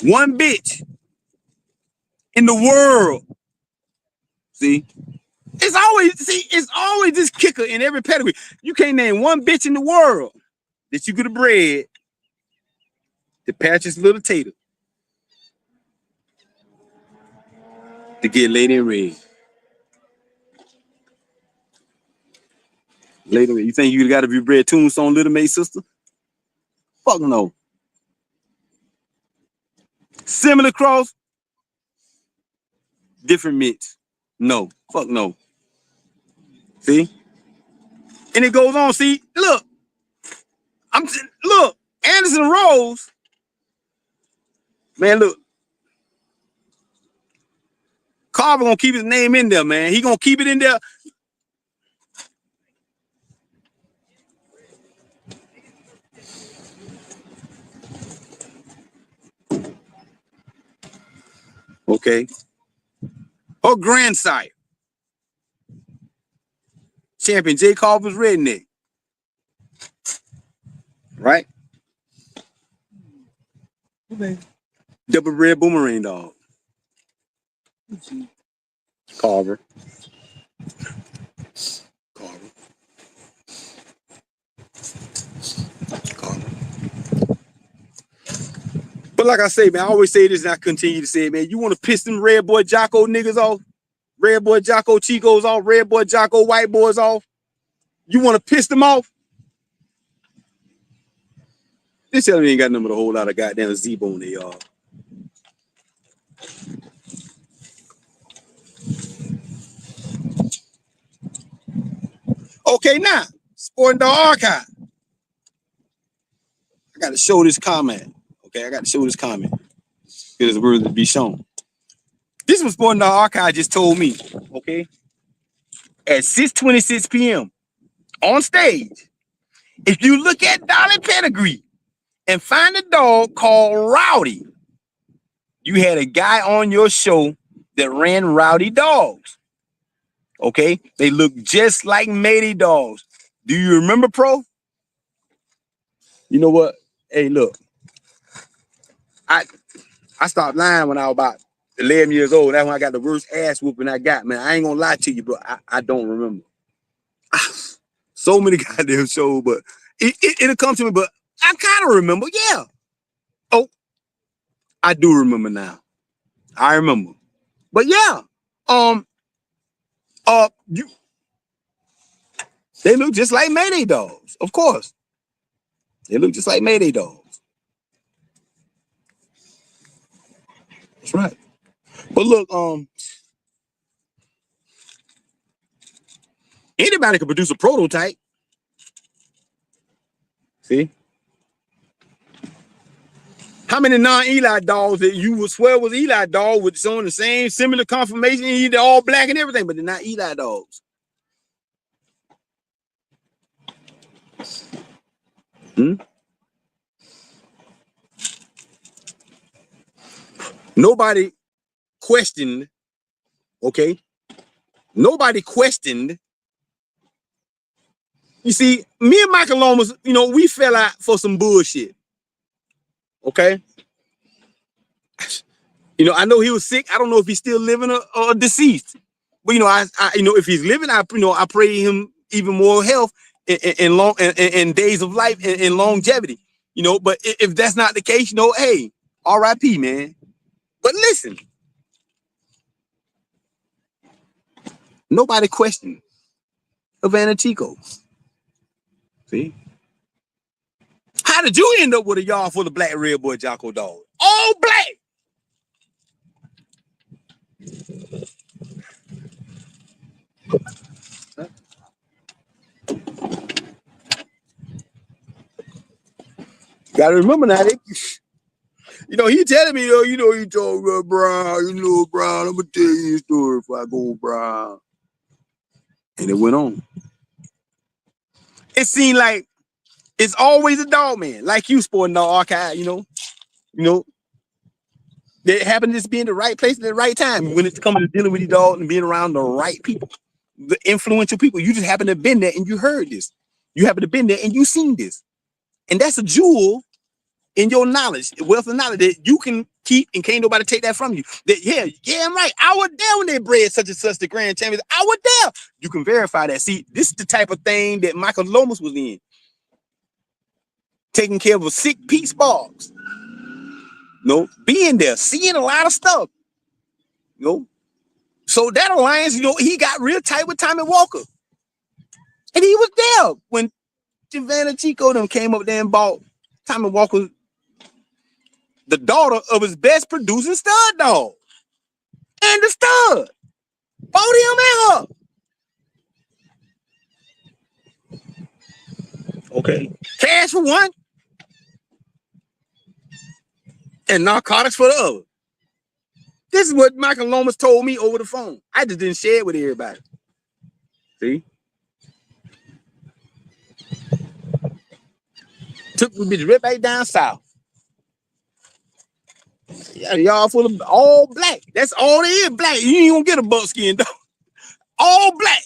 one bitch in the world, see, It's always this kicker in every pedigree. You can't name one bitch in the world that you could have bred to Patches Little Tater to get Lady in Red. Lady, you think you got to be bred Tombstone Little May sister? Fuck no. Similar cross, different mix. No, fuck no. See, and it goes on. See, look, look, Anderson Rose, man. Look, Carver gonna keep his name in there, man. He gonna keep it in there. Okay. Her grandsire, champion J. Carver's redneck, right? Okay. Double red boomerang dog. Carver. Carver. Carver. But like I say, man, I always say this and I continue to say it, man. You want to piss them red boy Jocko niggas off? Red boy Jocko Chicos off? Red boy Jocko white boys off? You want to piss them off? This tell me ain't got nothing but a whole lot of goddamn Z-bone there, y'all. Okay, now, Sporting Dog Archive. I got to show this comment. Okay, I got to show this comment. It is worthy to be shown. This was Sporting Dog Archive just told me, okay, at 6:26 p.m. on stage, if you look at Dolly Pedigree and find a dog called Rowdy, you had a guy on your show that ran Rowdy dogs. Okay, they look just like Mayday dogs. Do you remember, Pro? You know what? Hey, look, I stopped lying when I was about 11 years old. That's when I got the worst ass whooping I got, man. I ain't gonna lie to you, bro. I don't remember. So many goddamn shows, but it'll come to me, but I kind of remember, yeah. Oh, I do remember now. I remember. But yeah, they look just like Mayday dogs, of course. They look just like Mayday dogs. That's right. But look, anybody can produce a prototype. See? How many non-Eli dogs that you would swear was Eli dog with showing the same similar conformation, they're all black and everything, but they're not Eli dogs. Nobody questioned, okay? Nobody questioned. You see, me and Michael Lomas, you know, we fell out for some bullshit. Okay? You know, I know he was sick. I don't know if he's still living or deceased. But you know, I you know, if he's living, I pray him even more health and long and days of life and longevity. You know, but if that's not the case, you know, hey, R.I.P. man. But listen, nobody questioned Havana Chico. See? How did you end up with a yard full of black red boy Jocko dogs? All black. Gotta remember now, you know, he telling me, though, you know, he told Brown, you know, Brown, I'm gonna tell you a story if I go Brown. And it went on. It seemed like it's always a dog man, like you, Sporting Dog Archive, you know, they happen to just be in the right place at the right time when it's coming to dealing with these dogs and being around the right people, the influential people. You just happen to have been there and you heard this. You happen to have been there and you seen this. And that's a jewel in your knowledge, wealth of knowledge that you can keep and can't nobody take that from you. That yeah, I'm right. I was there when they bred such and such the grand champions. I was there. You can verify that. See, this is the type of thing that Michael Lomas was in. Taking care of a sick Pete Sparks. No, being there, seeing a lot of stuff. So that alliance, he got real tight with Tommy Walker. And he was there when Savannah Chico them came up there and bought Tommy Walker, the daughter of his best producing stud dog. And the stud. Bought him and her. Okay. Cash for one. And narcotics for the other. This is what Michael Lomas told me over the phone. I just didn't share it with everybody. See? Took the bitch right back down south. Yeah, y'all full of all black. That's all they is, black. You ain't gonna get a buckskin, though. All black.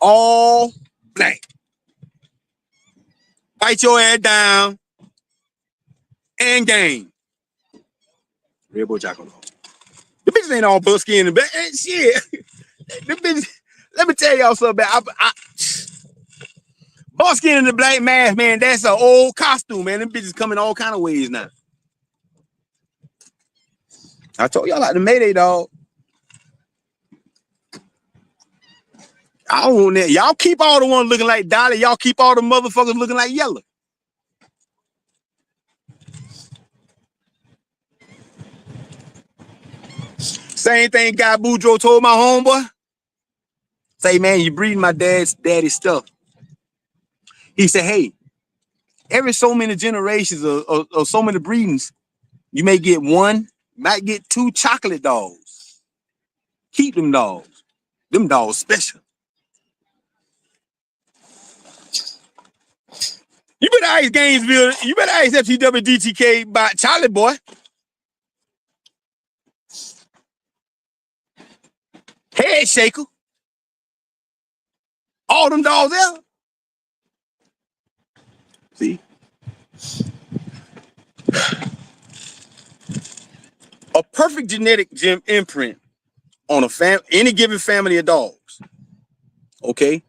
All black. Bite your ass down and game. Red Bull Jocko. The bitches ain't all buckskin and black. Shit. The bitches, let me tell y'all something about buckskin and the black mask, man. That's an old costume, man. Them bitches come in all kind of ways now. I told y'all like the Mayday dog. I don't want that. Y'all keep all the ones looking like Dolly. Y'all keep all the motherfuckers looking like Yellow. Same thing Guy Boudreaux told my homeboy. Say, man, you breeding my daddy's stuff. He said, hey, every so many generations or so many breedings, you may get one, might get two chocolate dogs. Keep them dogs. Them dogs special. You better ask Gainesville, you better ask FTW DTK about Charlie Boy. Head shaker. All them dogs there. See? A perfect genetic imprint on any given family of dogs. Okay?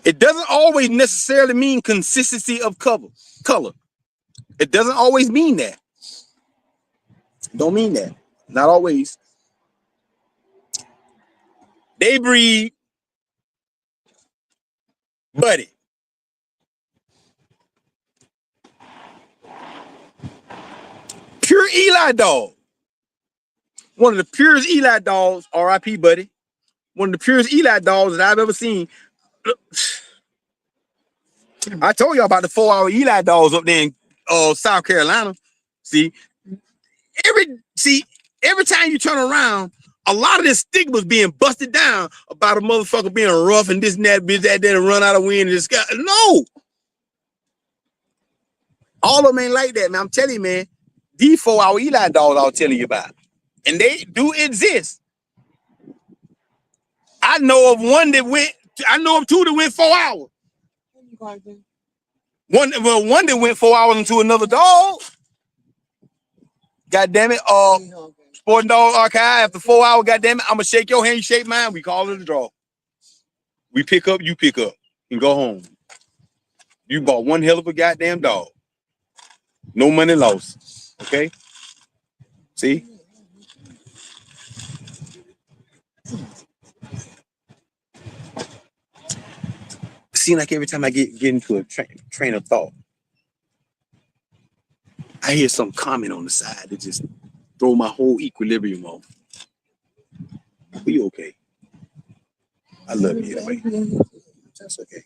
It doesn't always necessarily mean consistency of color. It doesn't always mean that. Don't mean that. Not always. They breed Buddy. Pure Eli dog. One of the purest Eli dogs, RIP Buddy. One of the purest Eli dogs that I've ever seen. I told y'all about the 4-hour Eli dogs up there in South Carolina. See, every time you turn around, a lot of this stigma is being busted down about a motherfucker being rough and this and that, bitch, that, and run out of wind in the sky. No. All of them ain't like that, man. I'm telling you, man. These 4-hour Eli dogs I'll tell you about. And they do exist. I know of two that went 4 hours. One that went 4 hours into another dog. God damn it. Sporting Dog Archive, after 4 hours, God damn it, I'm gonna shake your hand, you shake mine. We call it a draw. We pick up, you pick up, and go home. You bought one hell of a goddamn dog. No money lost. Okay? See? Seems like every time I get into a train of thought, I hear some comment on the side that just throw my whole equilibrium off. But you okay? I love you anyway. That's okay.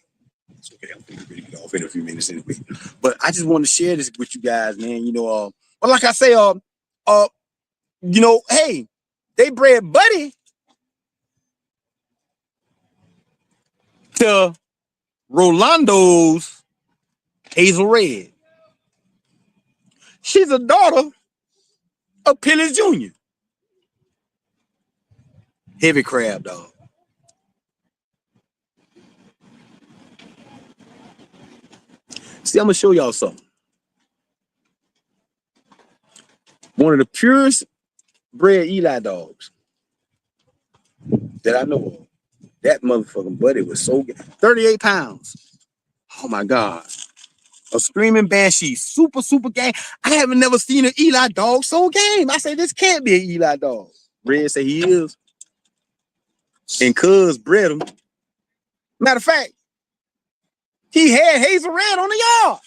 It's okay. I'm gonna get off in a few minutes anyway. But I just want to share this with you guys, man. But like I say, hey, they bred Buddy to Rolando's Hazel Red. She's a daughter of Pillis Jr. Heavy crab dog. See, I'm gonna show y'all something. One of the purest bred Eli dogs that I know of. That motherfucking buddy was so good. 38 pounds. Oh my God. A screaming banshee. Super, super game. I haven't never seen an Eli dog so game. I say, this can't be an Eli dog. Red say he is. And Cuz bred him. Matter of fact, he had Hazel Red on the yard.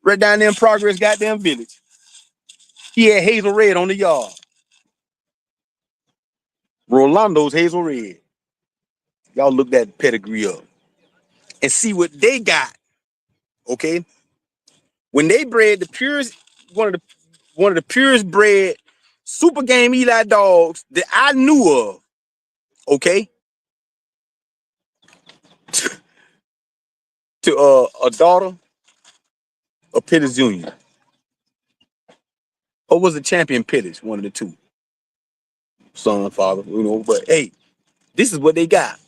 Right down there in Progress goddamn village. He had Hazel Red on the yard. Rolando's Hazel Red. Y'all look that pedigree up and see what they got. Okay. When they bred the purest, one of the purest bred super game Eli dogs that I knew of. Okay. To a daughter of Pettis Jr. Or was it Champion Pettis? One of the two. Son, father, you know, but hey, this is what they got.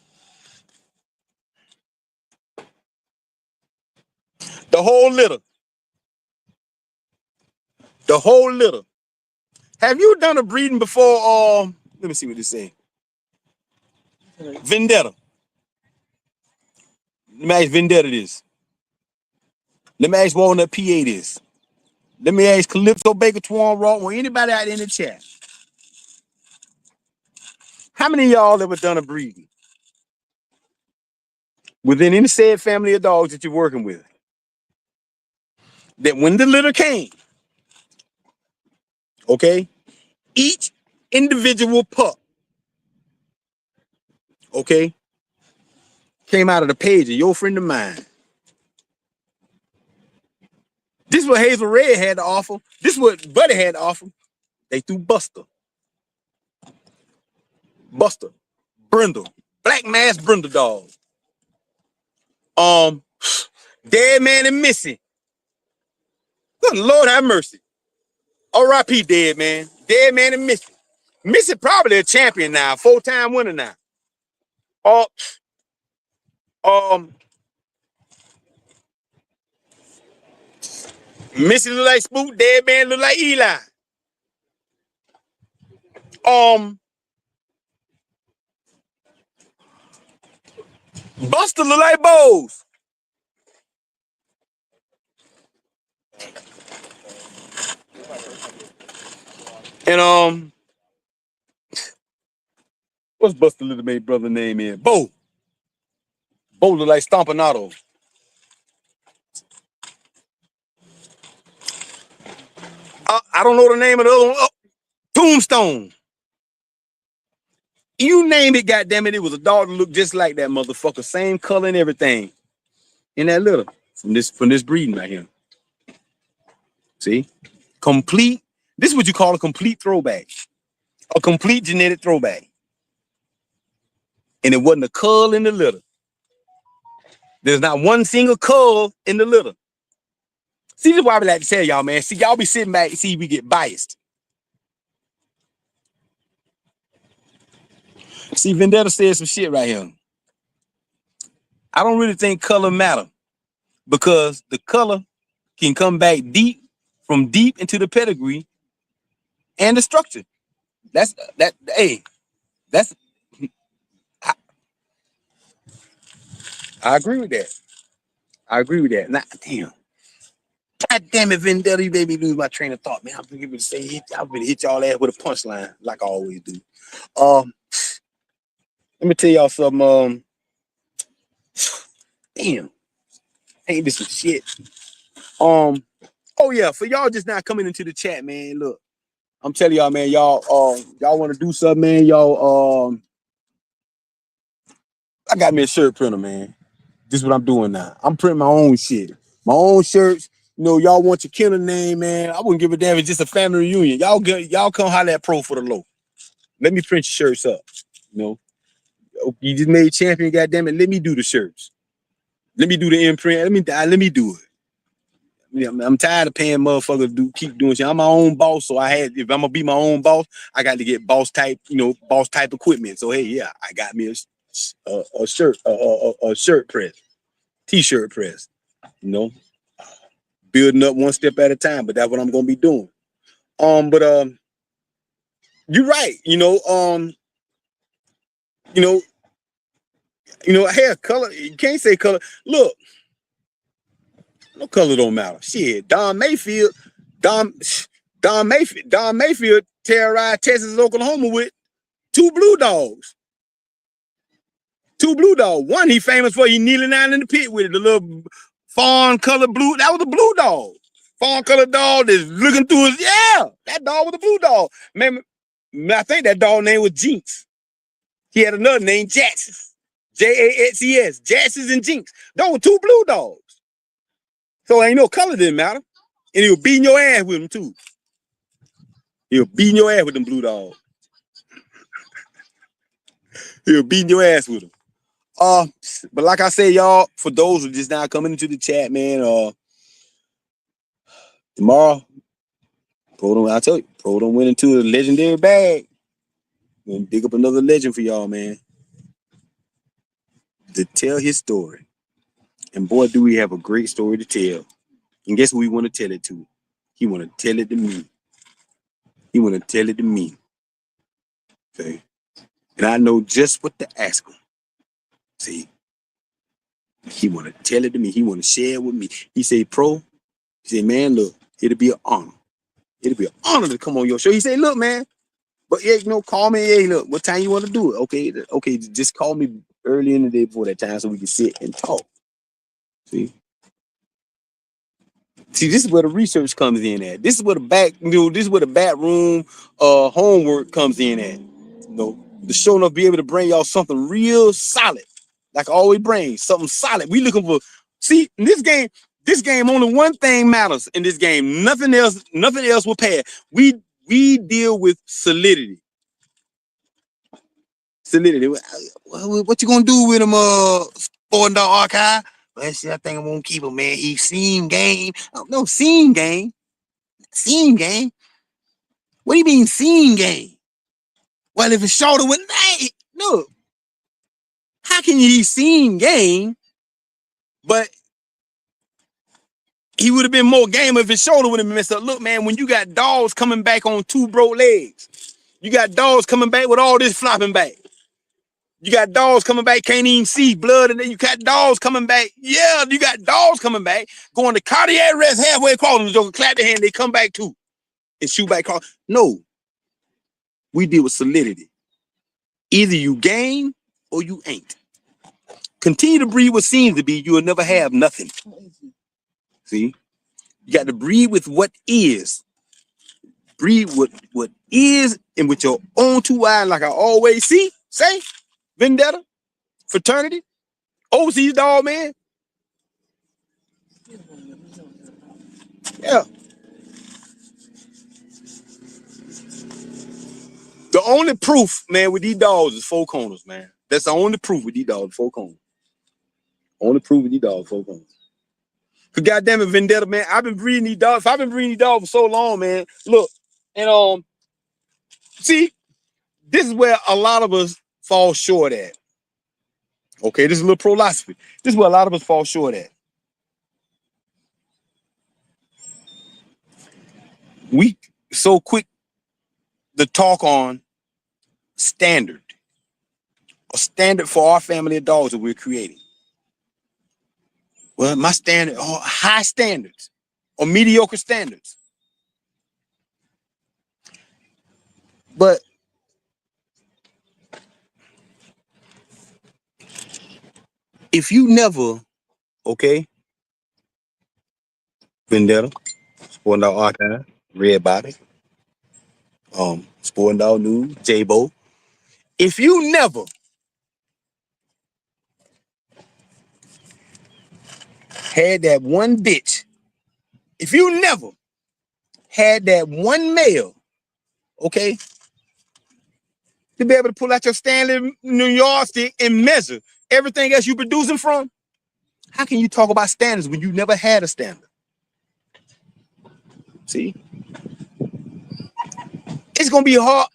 The whole litter. The whole litter. Have you done a breeding before? Let me see what this say. Vendetta. Let me ask Vendetta this. Let me ask Walnut PA this. Let me ask Calypso Baker, Twan Rock, or anybody out in the chat. How many of y'all ever done a breeding within any said family of dogs that you're working with? That when the litter came, okay, each individual pup, okay, came out of the page of your friend of mine. This is what Hazel Red had to offer. This is what Buddy had to offer. They threw Buster. Buster. Brindle. Black Mass Brindle dog. Dead Man and Missy. Good Lord have mercy. R.I.P. Dead Man. Dead Man and Missy. Missy probably a champion now. 4-time winner now. Missy look like Spook. Dead Man look like Eli. Buster look like Bose. And what's Buster little mate brother name in? Bo. Bo look like Stompanato. I don't know the name of the other one. Tombstone. You name it, goddammit, it was a dog that looked just like that motherfucker. Same color and everything. In that litter. From this breeding right here. See? Complete. This is what you call a complete throwback. A complete genetic throwback. And it wasn't a cull in the litter. There's not one single cull in the litter. See, this is why I like to tell y'all, man. See, y'all be sitting back and see we get biased. See, Vendetta said some shit right here. I don't really think color matter because the color can come back from deep into the pedigree and the structure. Hey, that's I agree with that. I agree with that. Nah, damn. God damn it, Vendetta, you made me lose my train of thought, man. I'm gonna say I'm gonna hit y'all ass with a punchline like I always do. Let me tell y'all something. Damn, ain't this some shit? Oh yeah, for y'all just not coming into the chat, man. Look, I'm telling y'all, man, y'all want to do something, man. Y'all, I got me a shirt printer, man. This is what I'm doing now. I'm printing my own shit, my own shirts. You know, y'all want your killer name, man. I wouldn't give a damn if it's just a family reunion. Y'all come holler at Pro for the low. Let me print your shirts up. You know, you just made champion, goddamn it. Let me do the shirts. Let me do the imprint. Let me do it. I'm tired of paying motherfuckers to keep doing shit. I'm my own boss, so if I'm gonna be my own boss, I got to get boss type equipment. So hey, yeah, I got me a shirt, a shirt press, t-shirt press. You know, building up one step at a time. But that's what I'm gonna be doing. But you're right. You know, hair color. You can't say color. Look, no color don't matter. Shit, Don Mayfield terrorized Texas and Oklahoma with two blue dogs. Two blue dogs. One he famous for, he kneeling down in the pit with it, the little fawn colored blue. That was a blue dog. Fawn colored dog that's looking through his, yeah, that dog was a blue dog. Man, I think that dog name was Jinx. He had another name, Jaxes. Jaxes, Jaxes and Jinx. Those were two blue dogs. So ain't no color didn't matter. And he was beating your ass with them too. He was beating your ass with them blue dogs. He was beating your ass with them. But like I said, y'all, for those who just now coming into the chat, man, tomorrow, I'll tell you, Pro done went into a legendary bag. Gonna dig up another legend for y'all, man, to tell his story. And boy, do we have a great story to tell. And guess who we want to tell it to? He want to tell it to me. He want to tell it to me. Okay. And I know just what to ask him. See, he want to tell it to me. He want to share it with me. He say, Pro, he said, man, look, it'll be an honor. It'll be an honor to come on your show. He said, look, man, but yeah, call me. Hey, look, what time you want to do it? Okay, just call me early in the day before that time so we can sit and talk. See, this is where the research comes in at. This is where this is where the back room homework comes in at. To show enough be able to bring y'all something real solid. Like I always bring something solid. We looking for, see, in this game, only one thing matters in this game. Nothing else will pass. We deal with solidity. Solidity. What you gonna do with him, Sporting Dog Archive? Well, see, I think I won't keep him, man. He seen game. Oh, no, seen game. Seen game. What do you mean seen game? Well, if it's shorter with no. How can he seen game, but he would have been more game if his shoulder would have been messed up? Look, man, when you got dogs coming back on two broke legs, you got dogs coming back with all this flopping back. You got dogs coming back, can't even see blood, and then you got dogs coming back. Yeah, you got dogs coming back, going to cardiac arrest halfway across them, joker, clap their hand, they come back too, and shoot back across. No, we deal with solidity. Either you gain or you ain't. Continue to breed what seems to be, you will never have nothing. See? You got to breed with what is. Breed with what is and with your own two eyes, like I always say, vendetta, fraternity, overseas dog, man. Yeah. The only proof, man, with these dogs is four corners, man. That's the only proof with these dogs, four corners. Only proof with these dogs, four corners. Cause goddamn it, vendetta, man. I've been breeding these dogs. I've been breeding these dogs for so long, man. Look, and see, this is where a lot of us fall short at. Okay, this is a little philosophy. This is where a lot of us fall short at. We so quick to talk on standard. A standard for our family of dogs that we're creating. Well, my standard, high standards or mediocre standards. But if you never, okay, Vendetta, Sporting Dog Archive, Red Body, Sporting Dog News, J-Bo, if you never had that one bitch, if you never had that one male, okay, to be able to pull out your Stanley New York stick and measure everything else you're producing from, how can you talk about standards when you never had a standard? See? It's going to be hard.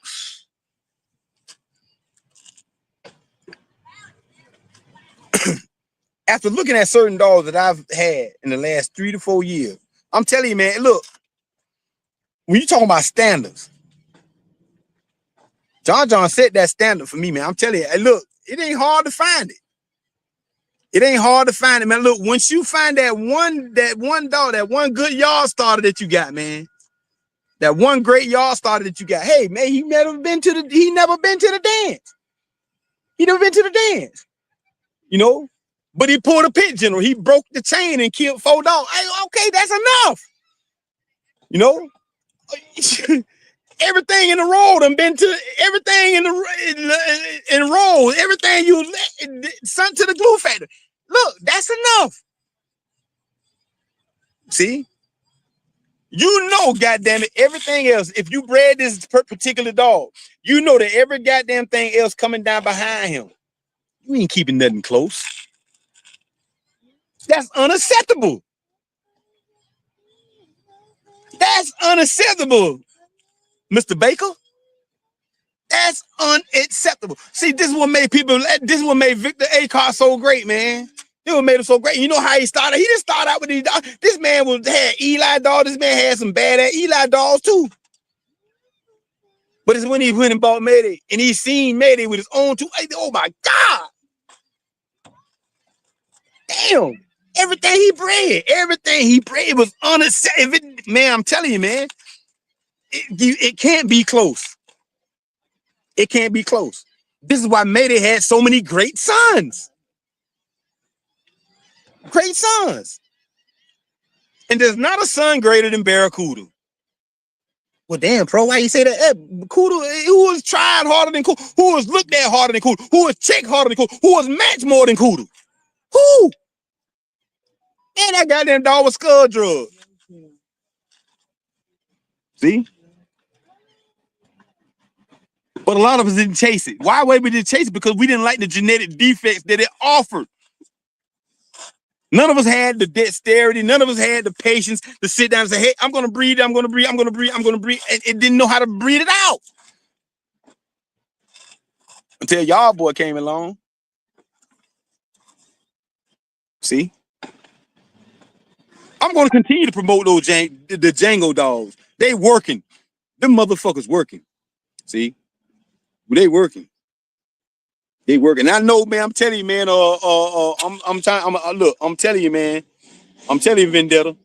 After looking at certain dogs that I've had in the last 3 to 4 years, I'm telling you, man, look, when you talking about standards, John set that standard for me, man. I'm telling you, hey, look, it ain't hard to find it. It ain't hard to find it, man. Look, once you find that one dog, that one good yard starter that you got, man, that one great yard starter that you got, hey, man, he never been to the dance. He never been to the dance, you know. But he pulled a pit general. He broke the chain and killed 4 dogs. Hey, okay, that's enough. You know, everything in the road and been to everything in the road, everything you sent to the glue factory. Look, that's enough. See, you know, goddamn it, everything else. If you bred this particular dog, you know that every goddamn thing else coming down behind him. You ain't keeping nothing close. That's unacceptable. That's unacceptable, Mr. Baker. That's unacceptable. See, this is what made Victor Acart so great, man. This what made him so great. You know how he started? He didn't start out with these dogs. This man had Eli dogs. This man had some badass Eli dogs too. But it's when he went and bought Mayday and he seen Mayday with his own two. Oh my God. Damn. Everything he bred was unacceptable. Man, I'm telling you, man, it can't be close. It can't be close. This is why Mayday had so many great sons. Great sons. And there's not a son greater than Barracuda. Well, damn, bro, why you say that? Kudu, who was tried harder than Kudu? Who was looked at harder than Kudu? Who was checked harder than Kudu? Who was matched more than Kudu? Who? And that goddamn dog was skull drug. See? But a lot of us didn't chase it. Why we didn't chase it? Because we didn't like the genetic defects that it offered. None of us had the dexterity. None of us had the patience to sit down and say, hey, I'm going to breed, I'm going to breed, I'm going to breed, I'm going to breed. And it didn't know how to breed it out. Until y'all boy came along. See? I'm going to continue to promote those the Django dogs. They working. Them motherfuckers working. See? They working. They working. I know, man. I'm telling you, man. I'm trying. Look. I'm telling you, man. I'm telling you, Vendetta.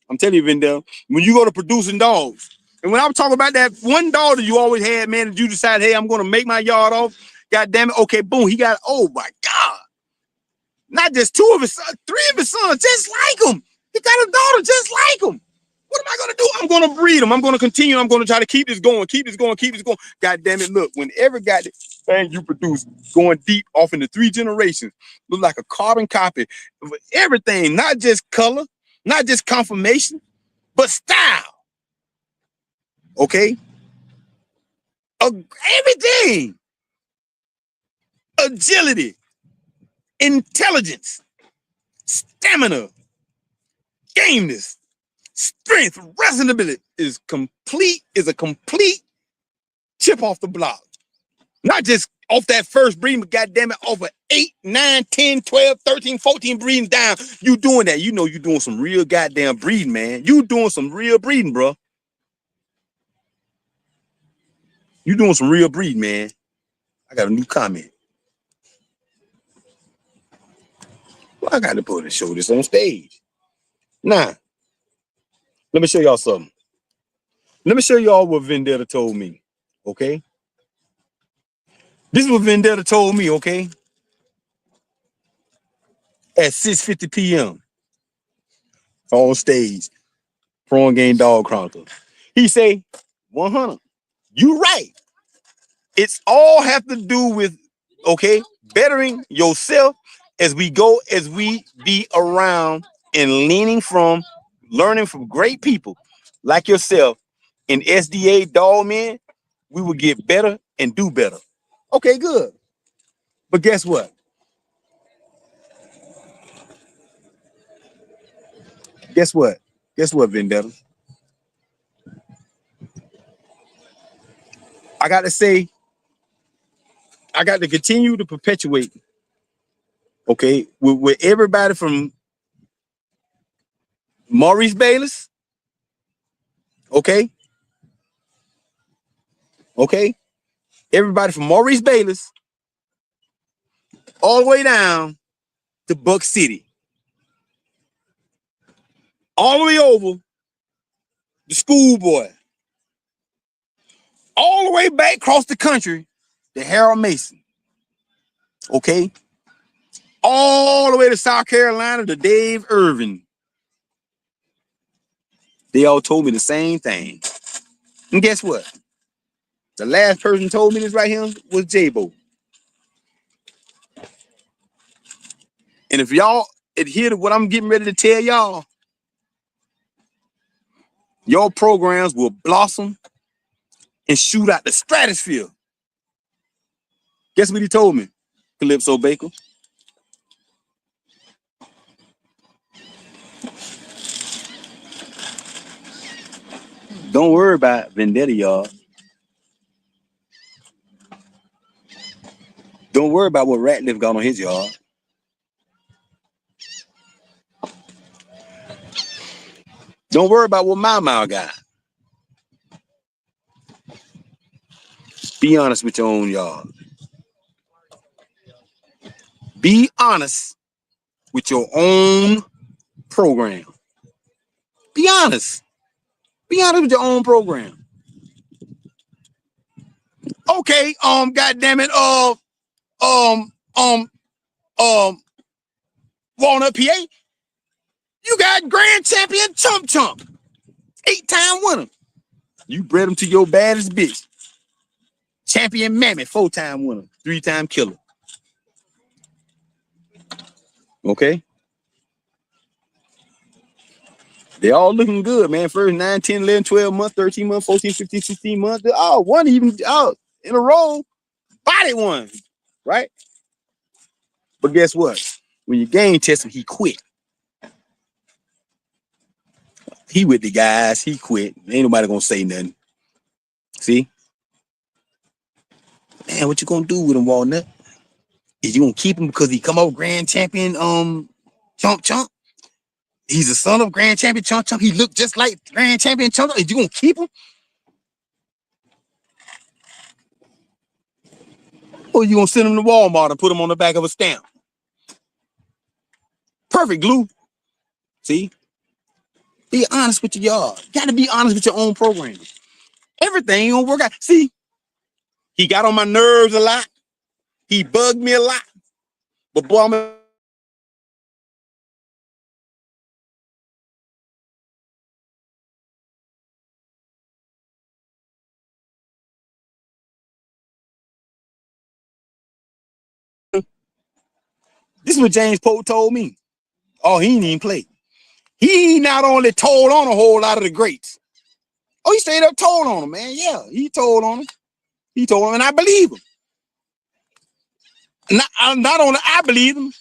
I'm telling you, Vendetta. When you go to producing dogs, and when I'm talking about that one dog that you always had, man, that you decide, hey, I'm going to make my yard off. God damn it. Okay, boom. He got. Oh my God. Not just 2 of his sons, 3 of his sons, just like him. He got a daughter just like him. What am I going to do? I'm going to breed him. I'm going to continue. I'm going to try to keep this going, keep this going, keep this going. God damn it. Look, whenever got the thing you produce going deep off into 3 generations, look like a carbon copy of everything, not just color, not just conformation, but style. Okay? Everything. Agility, intelligence, stamina, gameness, strength, resonability is a complete chip off the block. Not just off that first breeding, but goddamn it, over 8, 9, 10, 12, 13, 14 breeding down. You doing that. You know you doing some real goddamn breeding, man. You doing some real breeding, bro. You doing some real breeding, man. I got a new comment. Well, I got to put and show this on stage. Nah. Let me show y'all something. Let me show y'all what Vendetta told me. Okay? This is what Vendetta told me, okay? At 6:50 p.m. on stage, Prawn Game Dog Chronicles. He say, 100. You right. It's all have to do with, okay, bettering yourself as we be around and learning from great people like yourself in SDA dog men. We will get better and do better. Okay, good. But guess what? Guess what? Guess what, Vendetta? I got to continue to perpetuate Okay, with everybody from Maurice Bayless, okay, everybody from Maurice Bayless all the way down to Buck City, all the way over the schoolboy, all the way back across the country to Harold Mason, okay, all the way to South Carolina to Dave Irvin. They all told me the same thing. And guess what? The last person told me this right here was J-Bo. And if y'all adhere to what I'm getting ready to tell y'all, your programs will blossom and shoot out the stratosphere. Guess what he told me, Calypso Baker? Don't worry about Vendetta, y'all. Don't worry about what Ratliff got on his yard. Don't worry about what my mouth got. Be honest with your own yard. Be honest with your own program. Be honest. Be honest with your own program. Okay, goddamn it, Walnut, PA. You got grand champion Chump Chump, 8-time winner. You bred him to your baddest bitch. Champion Mammy, 4-time winner, 3-time killer. Okay. They all looking good, man. First 9, 10, 11, 12 months, 13 months, 14, 15, 16 months. Oh, one even in a row. Body one, right? But guess what? When you game test him, he quit. He with the guys, he quit. Ain't nobody gonna say nothing. See? Man, what you gonna do with him, Walnut? Is you gonna keep him because he come out grand champion Chump Chump? He's the son of grand champion Chump Chump. He looked just like grand champion Chump Chump. Is you gonna keep him? Or you gonna send him to Walmart and put him on the back of a stamp? Perfect glue. See? Be honest with your yard. You gotta be honest with your own program. Everything gonna work out. See, he got on my nerves a lot. He bugged me a lot. But boy, this is what James Pope told me. Oh, he didn't even play. He not only told on a whole lot of the greats. Oh, he straight up told on him, man. Yeah, he told on him. He told him, and I believe him. Not only I believe him,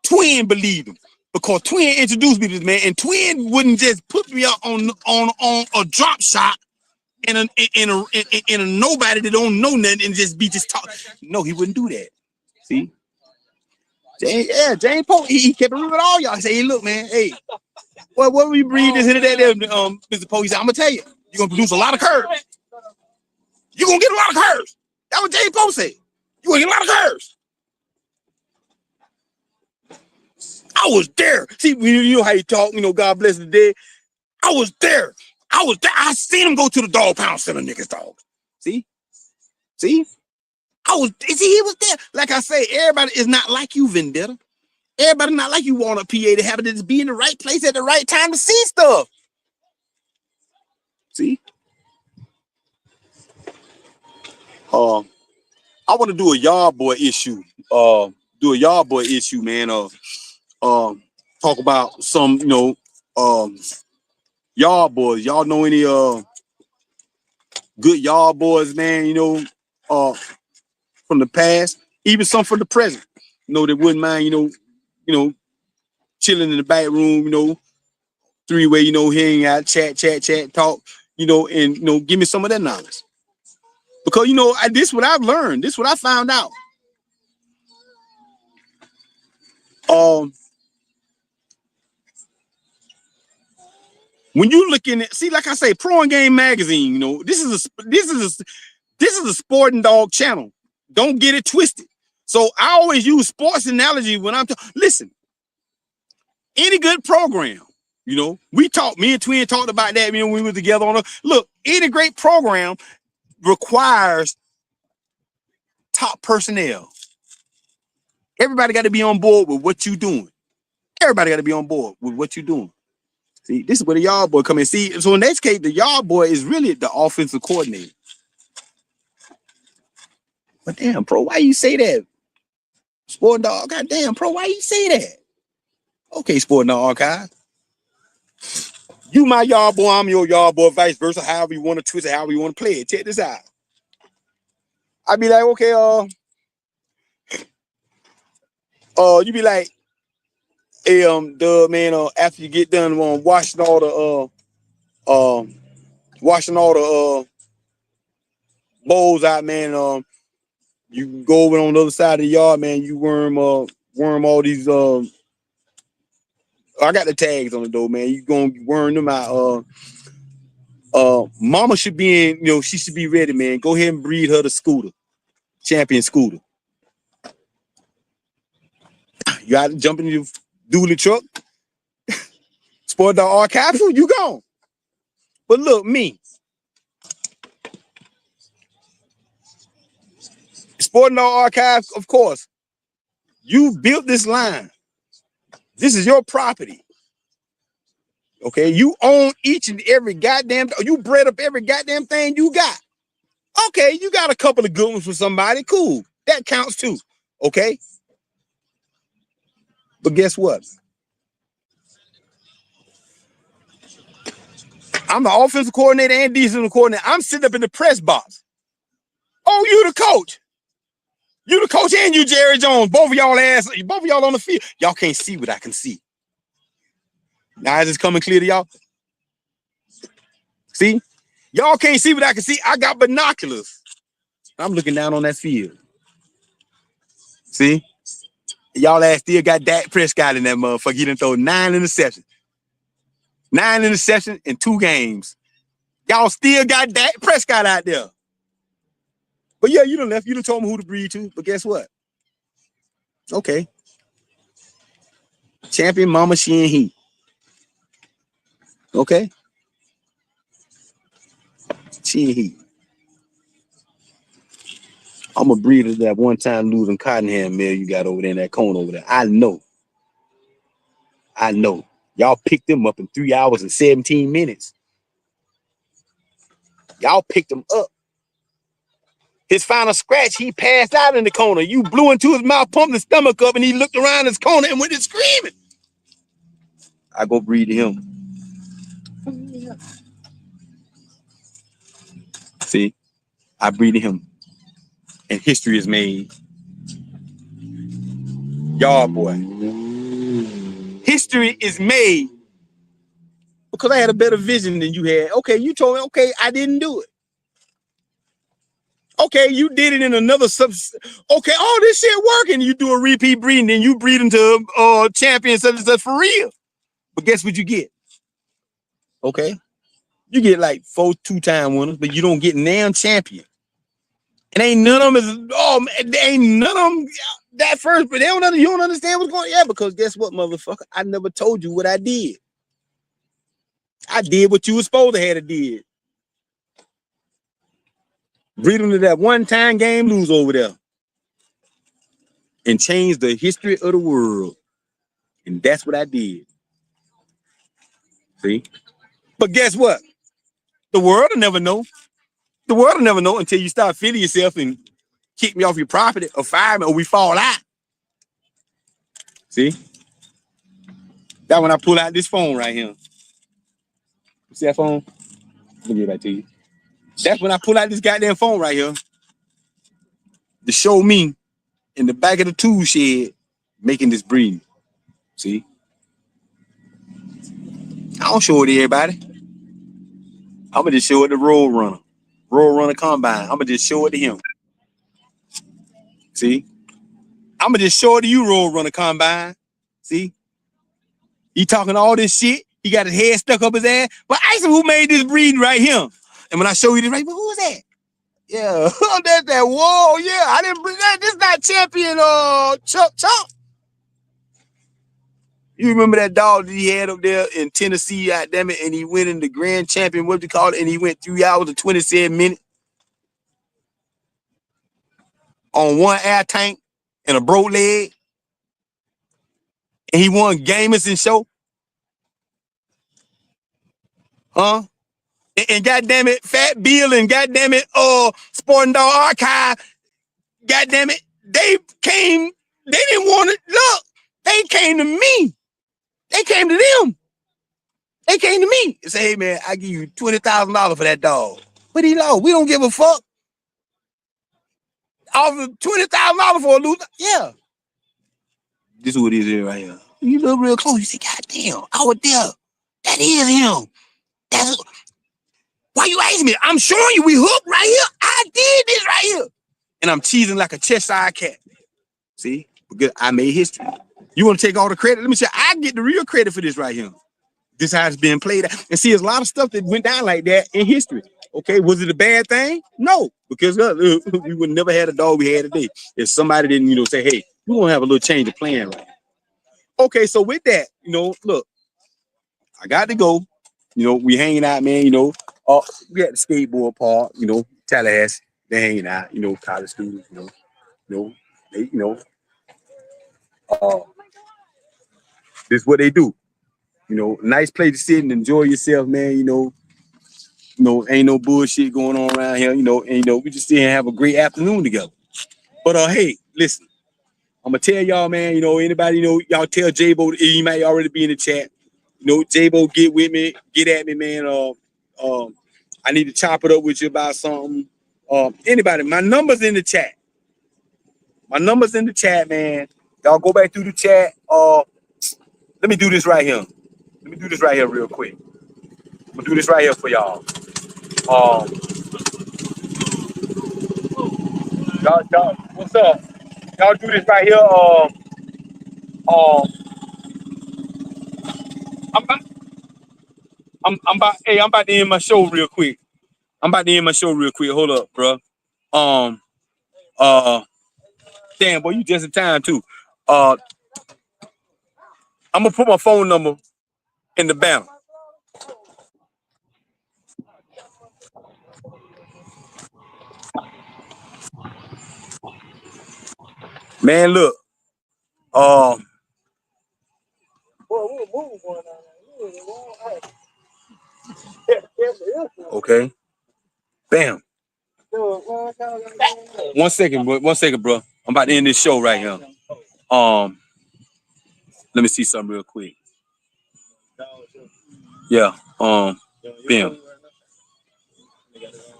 Twin believed him. Because Twin introduced me to this man, and Twin wouldn't just put me up on a drop shot in a nobody that don't know nothing and just be just talking. No, he wouldn't do that. See? James Pope, he kept it real with all y'all. He said, hey, look, man, hey, what we breed this and that, Mr. Pope, he said, I'm gonna tell you, you're gonna produce a lot of curves. You're gonna get a lot of curves. That's what James Pope said. You're gonna get a lot of curves. I was there. See, you know how you talk, God bless the dead. I was there. I seen him go to the dog pound selling niggas dogs. See? He was there. Like I say, everybody is not like you, Vendetta. Everybody not like you, Walnut, PA, to have it to be in the right place at the right time to see stuff. See? I want to do a yard boy issue. Man. Talk about some, yard boys. Y'all know any good yard boys, man, from the past, even some from the present, that wouldn't mind, chilling in the back room, three-way, hang out, chat, talk, and give me some of that knowledge. Because, this is what I've learned. This is what I found out. When you looking at, see, like I say, Pro and Game Magazine, you know, this is a sporting dog channel. Don't get it twisted. So I always use sports analogy when I'm listen. Any good program, you know, me and Twin talked about that when we were together on look, any great program requires top personnel. Everybody got to be on board with what you're doing. Everybody got to be on board with what you're doing. See, this is where the yard boy come in. See, so in this case, the yard boy is really the offensive coordinator. But damn, bro, why you say that? Sporting Dog, goddamn, bro, why you say that? Okay, Sporting Dog Archive. You my yard boy, I'm your yard boy, vice versa. However you want to twist it, however you want to play it. Check this out. I'd be like, okay, you be like, hey, Dub, man, after you get done washing all the bowls out, man, you can go over on the other side of the yard, man, you worm all these I got the tags on the door, man. You gonna worm them out. Mama should be in, you know, she should be ready, man. Go ahead and breed her the Scooter, Champion Scooter. You got to jump in your dually truck, Sport Dog Archive, you gone. But look, me, Sport Dog Archive, of course, you built this line. This is your property. Okay, you own each and every goddamn, you bred up every goddamn thing you got. Okay, you got a couple of good ones for somebody, cool. That counts too, okay? But guess what? I'm the offensive coordinator and defensive coordinator. I'm sitting up in the press box. Oh, you the coach. You the coach and you Jerry Jones. Both of y'all on the field. Y'all can't see what I can see. Now is this coming clear to y'all? See? Y'all can't see what I can see. I got binoculars. I'm looking down on that field. See? Y'all ass still got Dak Prescott in that motherfucker. He done throw 9 interceptions. 9 interceptions in 2 games. Y'all still got Dak Prescott out there. But yeah, you done left. You done told me who to breed to. But guess what? Okay. Champion Mama, she and he. Okay. She and he. I'm a breeder that one time losing Cottonham Mill you got over there in that cone over there. I know. Y'all picked him up in 3 hours and 17 minutes. Y'all picked him up. His final scratch, he passed out in the corner. You blew into his mouth, pumped his stomach up, and he looked around his corner and went to screaming. I go breed to him. See, I breed to him. And history is made. Yard boy. History is made because I had a better vision than you had. Okay, you told me, okay, I didn't do it. Okay, you did it in another okay, all this shit working. You do a repeat breeding, then you breed into champions such and such for real. But guess what you get? Okay, you get like 4 2-time winners, but you don't get damn champion. And ain't none of them ain't none of them that first, but you don't understand what's going on. Yeah, because guess what, motherfucker? I never told you what I did. I did what you were supposed to have did. Breed them to that one-time game lose over there. And change the history of the world. And that's what I did. See? But guess what? The world will never know. The world will never know until you start feeling yourself and kick me off your property or fire me or we fall out. See? That when I pull out this phone right here. See that phone? Let me get it back to you. That's when I pull out this goddamn phone right here to show me in the back of the tool shed making this breeding. See? I don't show it to everybody. I'm going to just show it to Road Runner Combine. I'm going to just show it to him. See? I'm going to just show it to you, Road Runner Combine. See? You talking all this shit. He got his head stuck up his ass. But I asked him who made this breed right here. And when I show you this right, but who is that? Yeah, that's that. Whoa, yeah. I didn't bring that. This not champion Chuck. You remember that dog that he had up there in Tennessee, damn it, and he went in the grand champion, what do you call it? And he went 3 hours and 27 minutes on one air tank and a broke leg. And he won gamest and show. Huh? And goddamn it, Fat Bill and goddamn it, Sporting Dog Archive, goddamn it, they didn't want it. Look, they came to me. They came to them. They came to me and said, hey man, I give you $20,000 for that dog. But he lost. We don't give a fuck. Offer $20,000 for a loser. Yeah. This is what it is here right here. You look real close. You say, God damn, I was there. That is him. That's why you asking me? I'm showing you we hooked right here. I did this right here. And I'm cheesing like a Cheshire cat. See? Because I made history. You want to take all the credit? Let me say, I get the real credit for this right here. This how it's being played out. And see, there's a lot of stuff that went down like that in history. Okay, was it a bad thing? No, because we would never had a dog we had today if somebody didn't, say, hey, we want to have a little change of plan right now. Okay, so with that, look, I got to go. We hanging out, man. We at the skateboard park, Tallahassee. They hanging out, college students, they, this is what they do. Nice place to sit and enjoy yourself, man. Ain't no bullshit going on around here, and we just sit here and have a great afternoon together. But hey, listen, I'm gonna tell y'all, man, anybody, y'all tell J-Bo, he might already be in the chat. J-Bo, get with me, get at me, man. I need to chop it up with you about something. Anybody, my number's in the chat. My number's in the chat, man. Y'all go back through the chat. Let me do this right here. Let me do this right here real quick. I'm gonna do this right here for y'all. Y'all, what's up? Y'all do this right here. I'm about, I'm about to end my show real quick. Hold up, bro. Damn, boy, you just in time too. I'm gonna put my phone number in the banner. Man, look. Okay. Bam. 1 second, bro. 1 second, bro. I'm about to end this show right here. Let me see something real quick. Yeah. Bam.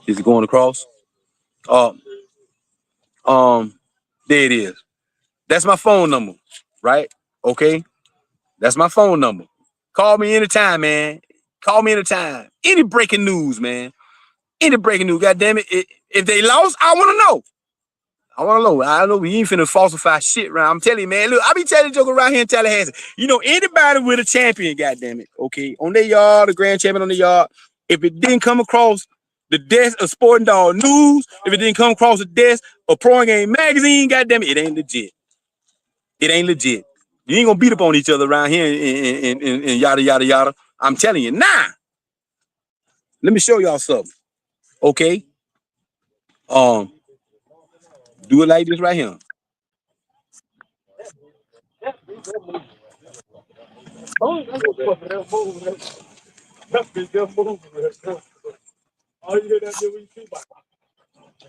Is it going across? There it is. That's my phone number, right? Okay. That's my phone number. Call me anytime, man. Call me anytime. Any breaking news, man. Any breaking news. God damn it. If they lost, I want to know. I know we ain't finna falsify shit around. I'm telling you, man. Look, I be telling the joke around here in Tallahassee. Anybody with a champion, goddamn it, okay, on their yard, the grand champion on the yard. If it didn't come across the desk of Sporting Dog News, if it didn't come across the desk of Pro Game Magazine, goddamn it, it ain't legit. It ain't legit. You ain't gonna beat up on each other around here and yada yada yada. I'm telling you, nah. Let me show y'all something. Okay. Do it like this right here.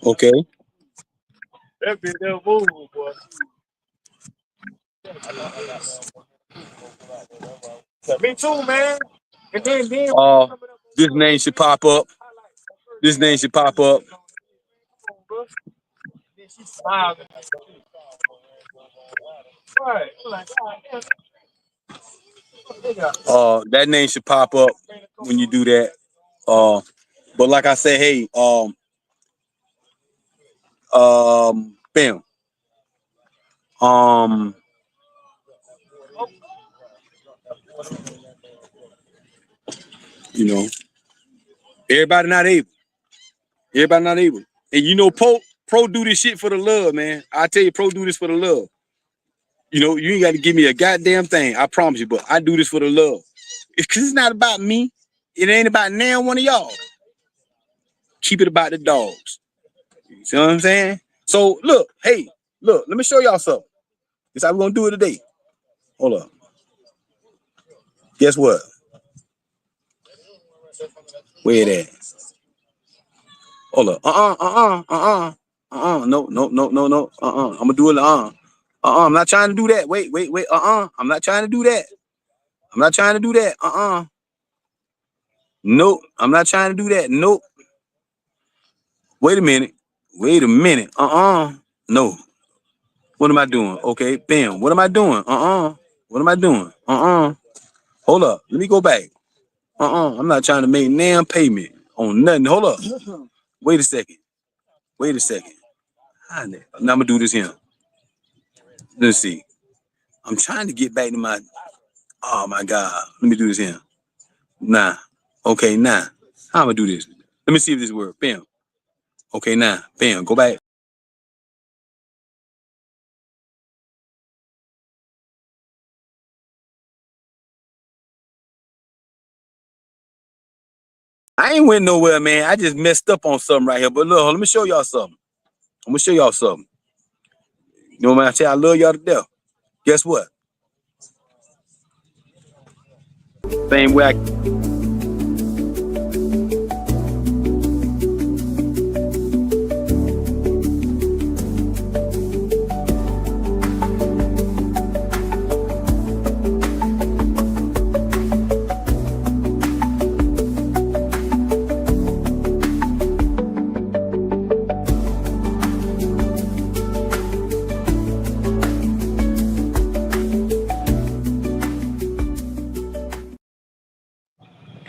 Okay. Me too, man. And then this name should pop up. This name should pop up. That name should pop up when you do that. But like I said, hey, bam. You know, everybody not able. Everybody not able. And you know, pro do this shit for the love, man. I tell you, pro do this for the love. You know, you ain't got to give me a goddamn thing. I promise you, but I do this for the love. It's because it's not about me. It ain't about now one of y'all. Keep it about the dogs. You see what I'm saying? So look, hey, look, let me show y'all something. This how we're gonna do it today. Hold up. Guess what? Where it at? Hold up. No. I'm gonna do it. I'm not trying to do that. Wait. I'm not trying to do that. I'm not trying to do that. Nope. I'm not trying to do that. Nope. Wait a minute. No. What am I doing? Okay, bam. What am I doing? What am I doing? Hold up. Let me go back. I'm not trying to make damn payment on nothing. Hold up. Wait a second. Now I'm gonna do this here. Let's see. I'm trying to get back to my. Oh my God. Let me do this here. Nah. Okay, nah. How am I do this? Let me see if this works. Bam. Okay, nah. Bam. Go back. I ain't went nowhere, man. I just messed up on something right here. But look, let me show y'all something. I'm gonna show y'all something. You know what I say? I love y'all to death. Guess what? Same way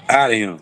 out of him.